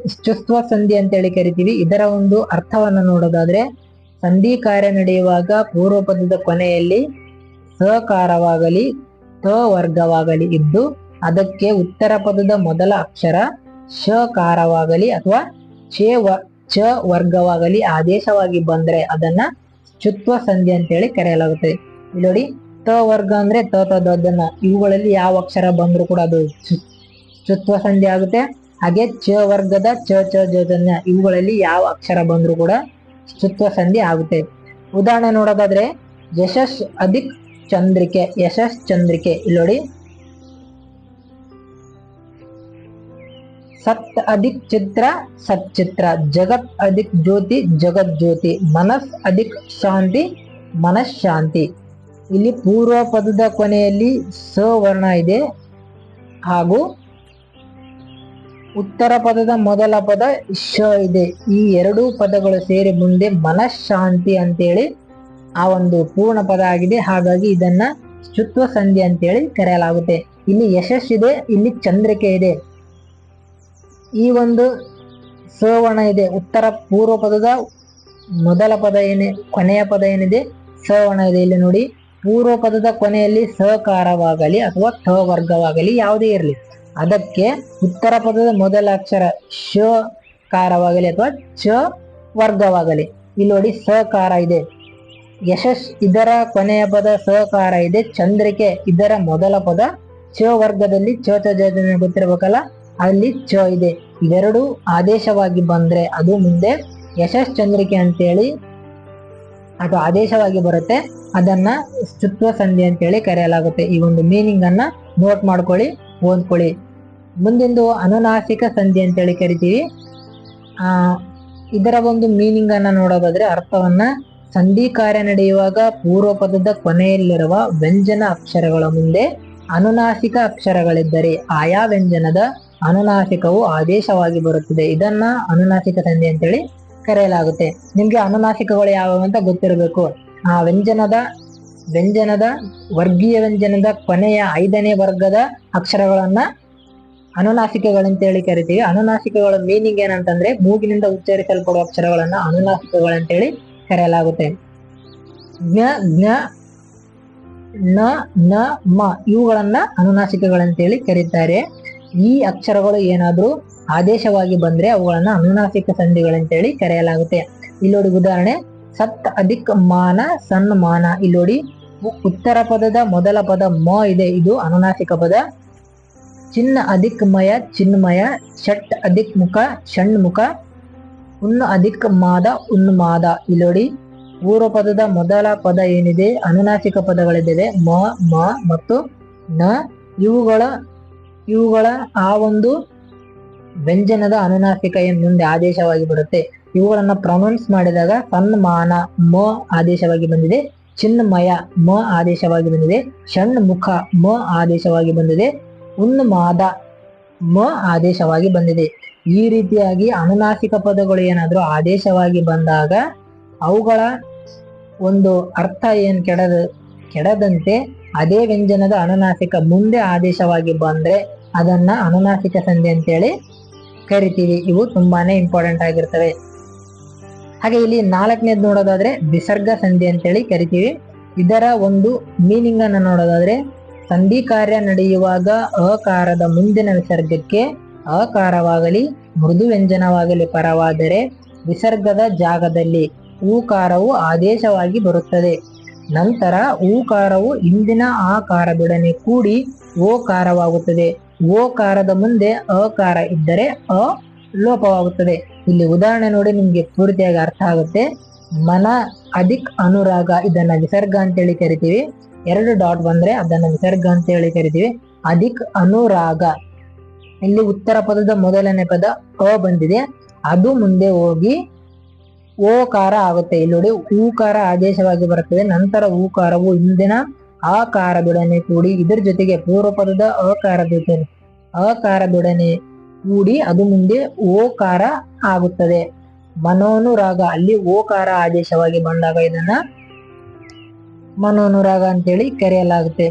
ಚುಸ್ವ ಸಂಧಿ ಅಂತೇಳಿ ಕರಿತೀವಿ. ಇದರ ಒಂದು ಅರ್ಥವನ್ನ ನೋಡೋದಾದ್ರೆ ಸಂಧಿ ಕಾರ್ಯ ನಡೆಯುವಾಗ ಪೂರ್ವ ಪದದ ಕೊನೆಯಲ್ಲಿ ಸಕಾರವಾಗಲಿ ತ ವರ್ಗವಾಗಲಿ ಇದ್ದು ಅದಕ್ಕೆ ಉತ್ತರ ಪದದ ಮೊದಲ ಅಕ್ಷರ ಶಕಾರವಾಗಲಿ ಅಥವಾ ಚ ವರ್ಗವಾಗಲಿ ಆದೇಶವಾಗಿ ಬಂದ್ರೆ ಅದನ್ನ ಚುತ್ವ ಸಂಧಿ ಅಂತೇಳಿ ಕರೆಯಲಾಗುತ್ತೆ. ಇಲ್ಲಿ ನೋಡಿ, ತ ವರ್ಗ ಅಂದ್ರೆ ತ ತದನ್ನ ಇವುಗಳಲ್ಲಿ ಯಾವ ಅಕ್ಷರ ಬಂದ್ರು ಕೂಡ ಅದು ಚುತ್ವ ಸಂಧಿ ಆಗುತ್ತೆ. ಹಾಗೆ ಚ ವರ್ಗದ ಚ ಚ ಜನ್ಯ ಇವುಗಳಲ್ಲಿ ಯಾವ ಅಕ್ಷರ ಬಂದ್ರು ಕೂಡ ಚುತ್ವ ಸಂಧಿ ಆಗುತ್ತೆ. ಉದಾಹರಣೆ ನೋಡೋದಾದ್ರೆ ಯಶಸ್ ಅಧಿಕ್ ಚಂದ್ರಿಕೆ, ಯಶಸ್ ಚಂದ್ರಿಕೆ. ಇಲ್ಲಿ ನೋಡಿ, ಸತ್ ಅಧಿಕ್ ಚಿತ್ರ ಸಚ್ಚಿತ್ರ, ಜಗತ್ ಅಧಿಕ್ ಜ್ಯೋತಿ ಜಗತ್ ಜ್ಯೋತಿ, ಮನಸ್ ಅಧಿಕ್ ಶಾಂತಿ ಮನಃಶಾಂತಿ. ಇಲ್ಲಿ ಪೂರ್ವ ಪದದ ಕೊನೆಯಲ್ಲಿ ಸ ವರ್ಣ ಇದೆ ಹಾಗೂ ಉತ್ತರ ಪದದ ಮೊದಲ ಪದ ಶ ಇದೆ. ಈ ಎರಡೂ ಪದಗಳು ಸೇರಿ ಮುಂದೆ ಮನಃಶಾಂತಿ ಅಂತೇಳಿ ಆ ಒಂದು ಪೂರ್ಣ ಪದ ಆಗಿದೆ. ಹಾಗಾಗಿ ಇದನ್ನ ಚುತ್ವ ಸಂಧಿ ಅಂತೇಳಿ ಕರೆಯಲಾಗುತ್ತೆ. ಇಲ್ಲಿ ಯಶಸ್ಸಿದೆ, ಇಲ್ಲಿ ಚಂದ್ರಿಕೆ ಇದೆ. ಈ ಒಂದು ಸವರ್ಣ ಇದೆ, ಉತ್ತರ ಪೂರ್ವ ಪದದ ಮೊದಲ ಪದ ಕೊನೆಯ ಪದ ಏನಿದೆ ಸವರ್ಣ ಇದೆ. ಇಲ್ಲಿ ನೋಡಿ, ಪೂರ್ವ ಪದದ ಕೊನೆಯಲ್ಲಿ ಸಕಾರವಾಗಲಿ ಅಥವಾ ಥ ವರ್ಗವಾಗಲಿ ಯಾವುದೇ ಇರಲಿ ಅದಕ್ಕೆ ಉತ್ತರ ಪದದ ಮೊದಲ ಅಕ್ಷರ ಶಕಾರವಾಗಲಿ ಅಥವಾ ಚ ವರ್ಗವಾಗಲಿ. ಇಲ್ಲಿ ನೋಡಿ, ಸಕಾರ ಇದೆ. ಯಶಸ್ ಇದರ ಕೊನೆಯ ಪದ ಸಕಾರ ಇದೆ. ಚಂದ್ರಿಕೆ ಇದರ ಮೊದಲ ಪದ ಚ ವರ್ಗದಲ್ಲಿ ಚ ಗೊತ್ತಿರಬೇಕಲ್ಲ, ಅಲ್ಲಿ ಚ ಇದೆ. ಇವೆರಡು ಆದೇಶವಾಗಿ ಬಂದ್ರೆ ಅದು ಮುಂದೆ ಯಶಸ್ ಚಂದ್ರಿಕೆ ಅಂತೇಳಿ ಅದು ಆದೇಶವಾಗಿ ಬರುತ್ತೆ. ಅದನ್ನ ಚುತ್ವ ಸಂಧಿ ಅಂತೇಳಿ ಕರೆಯಲಾಗುತ್ತೆ. ಈ ಒಂದು ಮೀನಿಂಗ್ ಅನ್ನ ನೋಟ್ ಮಾಡ್ಕೊಳ್ಳಿ, ಓದ್ಕೊಳ್ಳಿ. ಮುಂದಿಂದು ಅನುನಾಸಿಕ ಸಂಧಿ ಅಂತೇಳಿ ಕರಿತೀವಿ. ಇದರ ಒಂದು ಮೀನಿಂಗ್ ಅನ್ನ ನೋಡೋದಾದ್ರೆ ಅರ್ಥವನ್ನ, ಸಂಧಿ ಕಾರ್ಯ ನಡೆಯುವಾಗ ಪೂರ್ವ ಪದದ ಕೊನೆಯಲ್ಲಿರುವ ವ್ಯಂಜನ ಅಕ್ಷರಗಳ ಮುಂದೆ ಅನುನಾಸಿಕ ಅಕ್ಷರಗಳಿದ್ದರೆ ಆಯಾ ವ್ಯಂಜನದ ಅನುನಾಸಿಕವು ಆದೇಶವಾಗಿ ಬರುತ್ತದೆ. ಇದನ್ನ ಅನುನಾಸಿಕ ಸಂಧಿ ಅಂತೇಳಿ ಕರೆಯಲಾಗುತ್ತೆ. ನಿಮ್ಗೆ ಅನುನಾಸಿಕಗಳು ಯಾವ ಅಂತ ಗೊತ್ತಿರಬೇಕು. ಆ ವ್ಯಂಜನದ ವರ್ಗೀಯ ವ್ಯಂಜನದ ಕೊನೆಯ 5ನೇ ವರ್ಗದ ಅಕ್ಷರಗಳನ್ನ ಅನುನಾಸಿಕಗಳಂತೇಳಿ ಕರಿತೀವಿ. ಅನುನಾಸಿಕಗಳ ಮೀನಿಂಗ್ ಏನಂತಂದ್ರೆ ಮೂಗಿನಿಂದ ಉಚ್ಚರಿಸಲ್ಪಡುವ ಅಕ್ಷರಗಳನ್ನ ಅನುನಾಸಿಕಗಳಂತೇಳಿ ಕರೆಯಲಾಗುತ್ತೆ. ಜ್ಞ ಜ್ಞ ನ ನ ಮ ಇವುಗಳನ್ನ ಅನುನಾಸಿಕಗಳಂತೇಳಿ ಕರೀತಾರೆ. ಈ ಅಕ್ಷರಗಳು ಏನಾದ್ರೂ ಆದೇಶವಾಗಿ ಬಂದ್ರೆ ಅವುಗಳನ್ನ ಅನುನಾಸಿಕ ಸಂಧಿಗಳಂತೇಳಿ ಕರೆಯಲಾಗುತ್ತೆ. ಇಲ್ಲಿ ನೋಡಿ ಉದಾಹರಣೆ, ಸತ್ ಅಧಿಕ್ ಮಾನ ಸನ್ಮಾನ. ಇಲ್ಲಿ ನೋಡಿ, ಉತ್ತರ ಪದದ ಮೊದಲ ಪದ ಮ ಇದೆ, ಇದು ಅನುನಾಸಿಕ ಪದ. ಚಿನ್ನ ಅಧಿಕ್ ಮಯ ಚಿನ್ಮಯ, ಷಟ್ ಅಧಿಕ್ ಮುಖ ಷಣ್ಮುಖ, ಉನ್ನು ಅಧಿಕ್ ಮಾದ ಉನ್ಮಾದ. ಇಲ್ಲಿ ನೋಡಿ, ಪೂರ್ವ ಪದದ ಮೊದಲ ಪದ ಏನಿದೆ ಅನುನಾಸಿಕ ಪದಗಳಿದ್ದಾವೆ ಮ, ಮ ಮತ್ತು ನ. ಇವುಗಳ ಆ ಒಂದು ವ್ಯಂಜನದ ಅನುನಾಸಿಕ ಏನ್ ಮುಂದೆ ಆದೇಶವಾಗಿ ಬರುತ್ತೆ. ಇವುಗಳನ್ನ ಪ್ರೊನೌನ್ಸ್ ಮಾಡಿದಾಗ ಸನ್ಮಾನ ಮ ಆದೇಶವಾಗಿ ಬಂದಿದೆ, ಚಿನ್ಮಯ ಮ ಆದೇಶವಾಗಿ ಬಂದಿದೆ, ಷಣ್ಮುಖ ಮ ಆದೇಶವಾಗಿ ಬಂದಿದೆ, ಉನ್ಮಾದ ಮ ಆದೇಶವಾಗಿ ಬಂದಿದೆ. ಈ ರೀತಿಯಾಗಿ ಅನುನಾಸಿಕ ಪದಗಳು ಏನಾದ್ರೂ ಆದೇಶವಾಗಿ ಬಂದಾಗ ಅವುಗಳ ಒಂದು ಅರ್ಥ ಏನ್ ಕೆಡದಂತೆ ಅದೇ ವ್ಯಂಜನದ ಅನುನಾಸಿಕ ಮುಂದೆ ಆದೇಶವಾಗಿ ಬಂದ್ರೆ ಅದನ್ನ ಅನುನಾಸಿಕ ಸಂಧಿ ಅಂತೇಳಿ ಕರಿತೀವಿ. ಇವು ತುಂಬಾನೇ ಇಂಪಾರ್ಟೆಂಟ್ ಆಗಿರ್ತವೆ. ಹಾಗೆ ಇಲ್ಲಿ 4ನೇದು ನೋಡೋದಾದ್ರೆ ವಿಸರ್ಗ ಸಂಧಿ ಅಂತೇಳಿ ಕರಿತೀವಿ. ಇದರ ಒಂದು ಮೀನಿಂಗ್ ಅನ್ನ ನೋಡೋದಾದ್ರೆ, ಸಂಧಿ ಕಾರ್ಯ ನಡೆಯುವಾಗ ಅಕಾರದ ಮುಂದಿನ ವಿಸರ್ಗಕ್ಕೆ ಅಕಾರವಾಗಲಿ ಮೃದು ವ್ಯಂಜನವಾಗಲಿ ಪರವಾದರೆ ವಿಸರ್ಗದ ಜಾಗದಲ್ಲಿ ಊಕಾರವು ಆದೇಶವಾಗಿ ಬರುತ್ತದೆ. ನಂತರ ಊಕಾರವು ಹಿಂದಿನ ಆಕಾರದೊಡನೆ ಕೂಡಿ ಓಕಾರವಾಗುತ್ತದೆ. ಓಕಾರದ ಮುಂದೆ ಅಕಾರ ಇದ್ದರೆ ಅ ಲೋಪವಾಗುತ್ತದೆ. ಇಲ್ಲಿ ಉದಾಹರಣೆ ನೋಡಿ, ನಿಮ್ಗೆ ಪೂರ್ತಿಯಾಗಿ ಅರ್ಥ ಆಗುತ್ತೆ. ಮನ ಅಧಿಕ್ ಅನುರಾಗ, ಇದನ್ನ ವಿಸರ್ಗ ಅಂತೇಳಿ ಕರಿತೀವಿ. 2 ಡಾಟ್ ಬಂದ್ರೆ ಅದನ್ನ ವಿಸರ್ಗ ಅಂತೇಳಿ ಕರಿತೀವಿ. ಅಧಿಕ್ ಅನುರಾಗ, ಇಲ್ಲಿ ಉತ್ತರ ಪದದ ಮೊದಲನೇ ಪದ ಅ ಬಂದಿದೆ, ಅದು ಮುಂದೆ ಹೋಗಿ ಓಕಾರ ಆಗುತ್ತೆ. ಇಲ್ಲಿ ನೋಡಿ, ಊಕಾರ ಆದೇಶವಾಗಿ ಬರುತ್ತದೆ. ನಂತರ ಊಕಾರವು ಹಿಂದಿನ ಆಕಾರದೊಡನೆ ಕೂಡಿ ಇದರ ಜೊತೆಗೆ ಪೂರ್ವ ಪದದ ಅಕಾರದೊಡನೆ ಕೂಡಿ ಅದು ಮುಂದೆ ಓಕಾರ ಆಗುತ್ತದೆ. ಮನೋನುರಾಗ, ಅಲ್ಲಿ ಓಕಾರ ಆದೇಶವಾಗಿ ಬಂದಾಗ ಇದನ್ನ ಮನೋನುರಾಗ ಅಂತೇಳಿ ಕರೆಯಲಾಗುತ್ತೆ.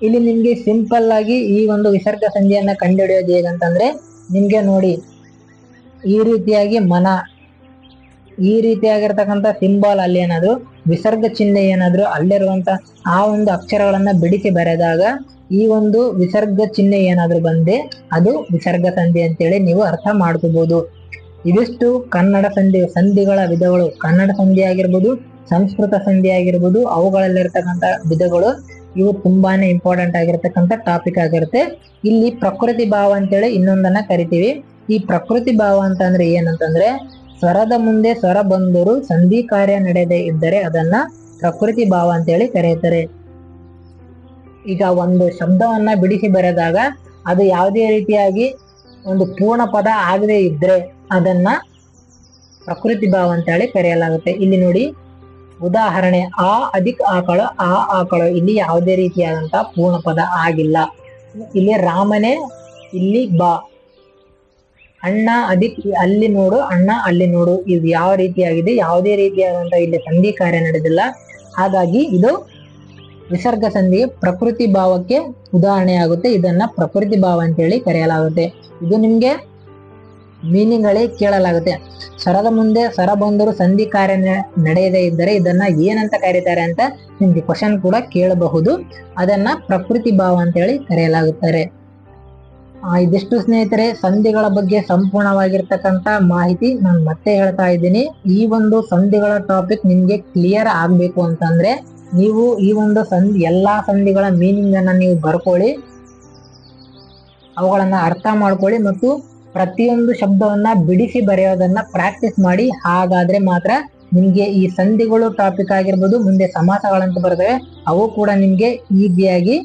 ಇಲ್ಲಿ ನಿಮ್ಗೆ ಸಿಂಪಲ್ ಆಗಿ ಈ ಒಂದು ವಿಸರ್ಗ ಸಂಧಿಯನ್ನ ಕಂಡುಹಿಡಿಯೋದು ಹೇಗಂತಂದ್ರೆ, ನಿಮ್ಗೆ ನೋಡಿ ಈ ರೀತಿಯಾಗಿ ಈ ರೀತಿಯಾಗಿರ್ತಕ್ಕಂಥ ಸಿಂಬಲ್ ಅಲ್ಲಿ ಏನಾದ್ರು ವಿಸರ್ಗ ಚಿಹ್ನೆ ಏನಾದ್ರು ಅಲ್ಲಿರುವಂತ ಆ ಒಂದು ಅಕ್ಷರಗಳನ್ನ ಬಿಡಿಸಿ ಬರೆದಾಗ ಈ ಒಂದು ವಿಸರ್ಗ ಚಿಹ್ನೆ ಏನಾದ್ರು ಬಂದೆ ಅದು ವಿಸರ್ಗ ಸಂಧಿ ಅಂತೇಳಿ ನೀವು ಅರ್ಥ ಮಾಡ್ಕೋಬಹುದು. ಇದಿಷ್ಟು ಕನ್ನಡ ಸಂಧಿಗಳ ವಿಧಗಳು. ಕನ್ನಡ ಸಂಧಿ ಆಗಿರ್ಬೋದು, ಸಂಸ್ಕೃತ ಸಂಧಿ ಆಗಿರ್ಬೋದು, ಅವುಗಳಲ್ಲಿರ್ತಕ್ಕಂಥ ವಿಧಗಳು ಇವು ತುಂಬಾನೇ ಇಂಪಾರ್ಟೆಂಟ್ ಆಗಿರ್ತಕ್ಕಂಥ ಟಾಪಿಕ್ ಆಗಿರುತ್ತೆ. ಇಲ್ಲಿ ಪ್ರಕೃತಿ ಭಾವ ಅಂತೇಳಿ ಇನ್ನೊಂದನ್ನ ಕರಿತೀವಿ. ಈ ಪ್ರಕೃತಿ ಭಾವ ಅಂತಂದ್ರೆ ಏನಂತಂದ್ರೆ, ಸ್ವರದ ಮುಂದೆ ಸ್ವರ ಬಂದರೂ ಸಂಧಿ ಕಾರ್ಯ ನಡೆಯದೇ ಇದ್ದರೆ ಅದನ್ನ ಪ್ರಕೃತಿ ಭಾವ ಅಂತೇಳಿ ಕರೆಯುತ್ತಾರೆ. ಈಗ ಒಂದು ಶಬ್ದವನ್ನ ಬಿಡಿಸಿ ಬರೆದಾಗ ಅದು ಯಾವುದೇ ರೀತಿಯಾಗಿ ಒಂದು ಪೂರ್ಣ ಪದ ಆಗದೆ ಇದ್ರೆ ಅದನ್ನ ಪ್ರಕೃತಿ ಭಾವ ಅಂತೇಳಿ ಕರೆಯಲಾಗುತ್ತೆ. ಇಲ್ಲಿ ನೋಡಿ ಉದಾಹರಣೆ, ಆ ಅಧಿಕ್ ಆಕಳು, ಆ ಆಕಳು, ಇಲ್ಲಿ ಯಾವುದೇ ರೀತಿಯಾದಂತ ಪೂರ್ಣ ಪದ ಆಗಿಲ್ಲ. ಇಲ್ಲಿ ರಾಮನೇ, ಇಲ್ಲಿ ಬಾ. ಅಣ್ಣ ಅಧಿಕ್, ಅಲ್ಲಿ ನೋಡು, ಅಣ್ಣ ಅಲ್ಲಿ ನೋಡು, ಇದು ಯಾವ ರೀತಿಯಾಗಿದೆ, ಯಾವುದೇ ರೀತಿಯಾದಂತ ಇಲ್ಲಿ ಸಂಧಿ ಕಾರ್ಯ ನಡೆದಿಲ್ಲ. ಹಾಗಾಗಿ ಇದು ವಿಸರ್ಗ ಸಂಧಿಗೆ ಪ್ರಕೃತಿ ಭಾವಕ್ಕೆ ಉದಾಹರಣೆ ಆಗುತ್ತೆ. ಇದನ್ನ ಪ್ರಕೃತಿ ಭಾವ ಅಂತೇಳಿ ಕರೆಯಲಾಗುತ್ತೆ. ಇದು ನಿಮ್ಗೆ ಮೀನಿಂಗ್ ಗಳೇ ಕೇಳಲಾಗುತ್ತೆ. ಸ್ವರದ ಮುಂದೆ ಸ್ವರ ಬಂದರೂ ಸಂಧಿ ಕಾರ್ಯ ನಡೆಯದೇ ಇದ್ದರೆ ಇದನ್ನ ಏನಂತ ಕರೀತಾರೆ ಅಂತ ನಿಮ್ಗೆ ಕ್ವಶನ್ ಕೂಡ ಕೇಳಬಹುದು. ಅದನ್ನ ಪ್ರಕೃತಿ ಭಾವ ಅಂತೇಳಿ ಕರೆಯಲಾಗುತ್ತಾರೆ. ಇದಿಷ್ಟು ಸ್ನೇಹಿತರೆ ಸಂಧಿಗಳ ಬಗ್ಗೆ ಸಂಪೂರ್ಣವಾಗಿರ್ತಕ್ಕಂಥ ಮಾಹಿತಿ. ನಾನು ಮತ್ತೆ ಹೇಳ್ತಾ ಇದ್ದೀನಿ, ಈ ಒಂದು ಸಂಧಿಗಳ ಟಾಪಿಕ್ ನಿಮ್ಗೆ ಕ್ಲಿಯರ್ ಆಗ್ಬೇಕು ಅಂತಂದ್ರೆ ನೀವು ಈ ಒಂದು ಎಲ್ಲಾ ಸಂಧಿಗಳ ಮೀನಿಂಗ್ ಅನ್ನ ನೀವು ಬರ್ಕೊಳ್ಳಿ, ಅವುಗಳನ್ನ ಅರ್ಥ ಮಾಡ್ಕೊಳ್ಳಿ ಮತ್ತು ಪ್ರತಿಯೊಂದು ಶಬ್ದವನ್ನ ಬಿಡಿಸಿ ಬರೆಯೋದನ್ನ ಪ್ರಾಕ್ಟೀಸ್ ಮಾಡಿ. ಹಾಗಾದ್ರೆ ಮಾತ್ರ ನಿಮ್ಗೆ ಈ ಸಂಧಿಗಳು ಟಾಪಿಕ್ ಆಗಿರ್ಬೋದು, ಮುಂದೆ ಸಮಾಸಗಳಂತ ಬರ್ತವೆ, ಅವು ಕೂಡ ನಿಮ್ಗೆ ಈಸಿಯಾಗಿ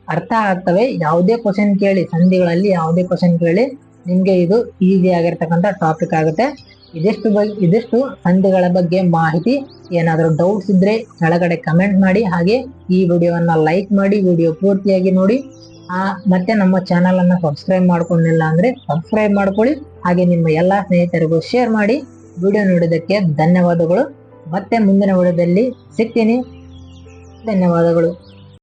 ಅರ್ಥ ಆಗ್ತವೆ. ಯಾವುದೇ ಕ್ವಶನ್ ಕೇಳಿ, ಸಂಧಿಗಳಲ್ಲಿ ಯಾವುದೇ ಕ್ವಶನ್ ಕೇಳಿ, ನಿಮ್ಗೆ ಇದು ಈಸಿ ಆಗಿರ್ತಕ್ಕಂಥ ಟಾಪಿಕ್ ಆಗುತ್ತೆ. ಇದಿಷ್ಟು ಸಂಧಿಗಳ ಬಗ್ಗೆ ಮಾಹಿತಿ. ಏನಾದರೂ ಡೌಟ್ಸ್ ಇದ್ರೆ ಕೆಳಗಡೆ ಕಮೆಂಟ್ ಮಾಡಿ. ಹಾಗೆ ಈ ವಿಡಿಯೋವನ್ನ ಲೈಕ್ ಮಾಡಿ, ವಿಡಿಯೋ ಪೂರ್ತಿಯಾಗಿ ನೋಡಿ. ಮತ್ತೆ ನಮ್ಮ ಚಾನಲ್ ಅನ್ನ ಸಬ್ಸ್ಕ್ರೈಬ್ ಮಾಡ್ಕೊಂಡಿಲ್ಲ ಅಂದ್ರೆ ಸಬ್ಸ್ಕ್ರೈಬ್ ಮಾಡ್ಕೊಳ್ಳಿ. ಹಾಗೆ ನಿಮ್ಮ ಎಲ್ಲಾ ಸ್ನೇಹಿತರಿಗೂ ಶೇರ್ ಮಾಡಿ. ವಿಡಿಯೋ ನೋಡಿದ್ದಕ್ಕೆ ಧನ್ಯವಾದಗಳು. ಮತ್ತೆ ಮುಂದಿನ ವಿಡಿಯೋದಲ್ಲಿ ಸಿಗ್ತೀನಿ. ಧನ್ಯವಾದಗಳು.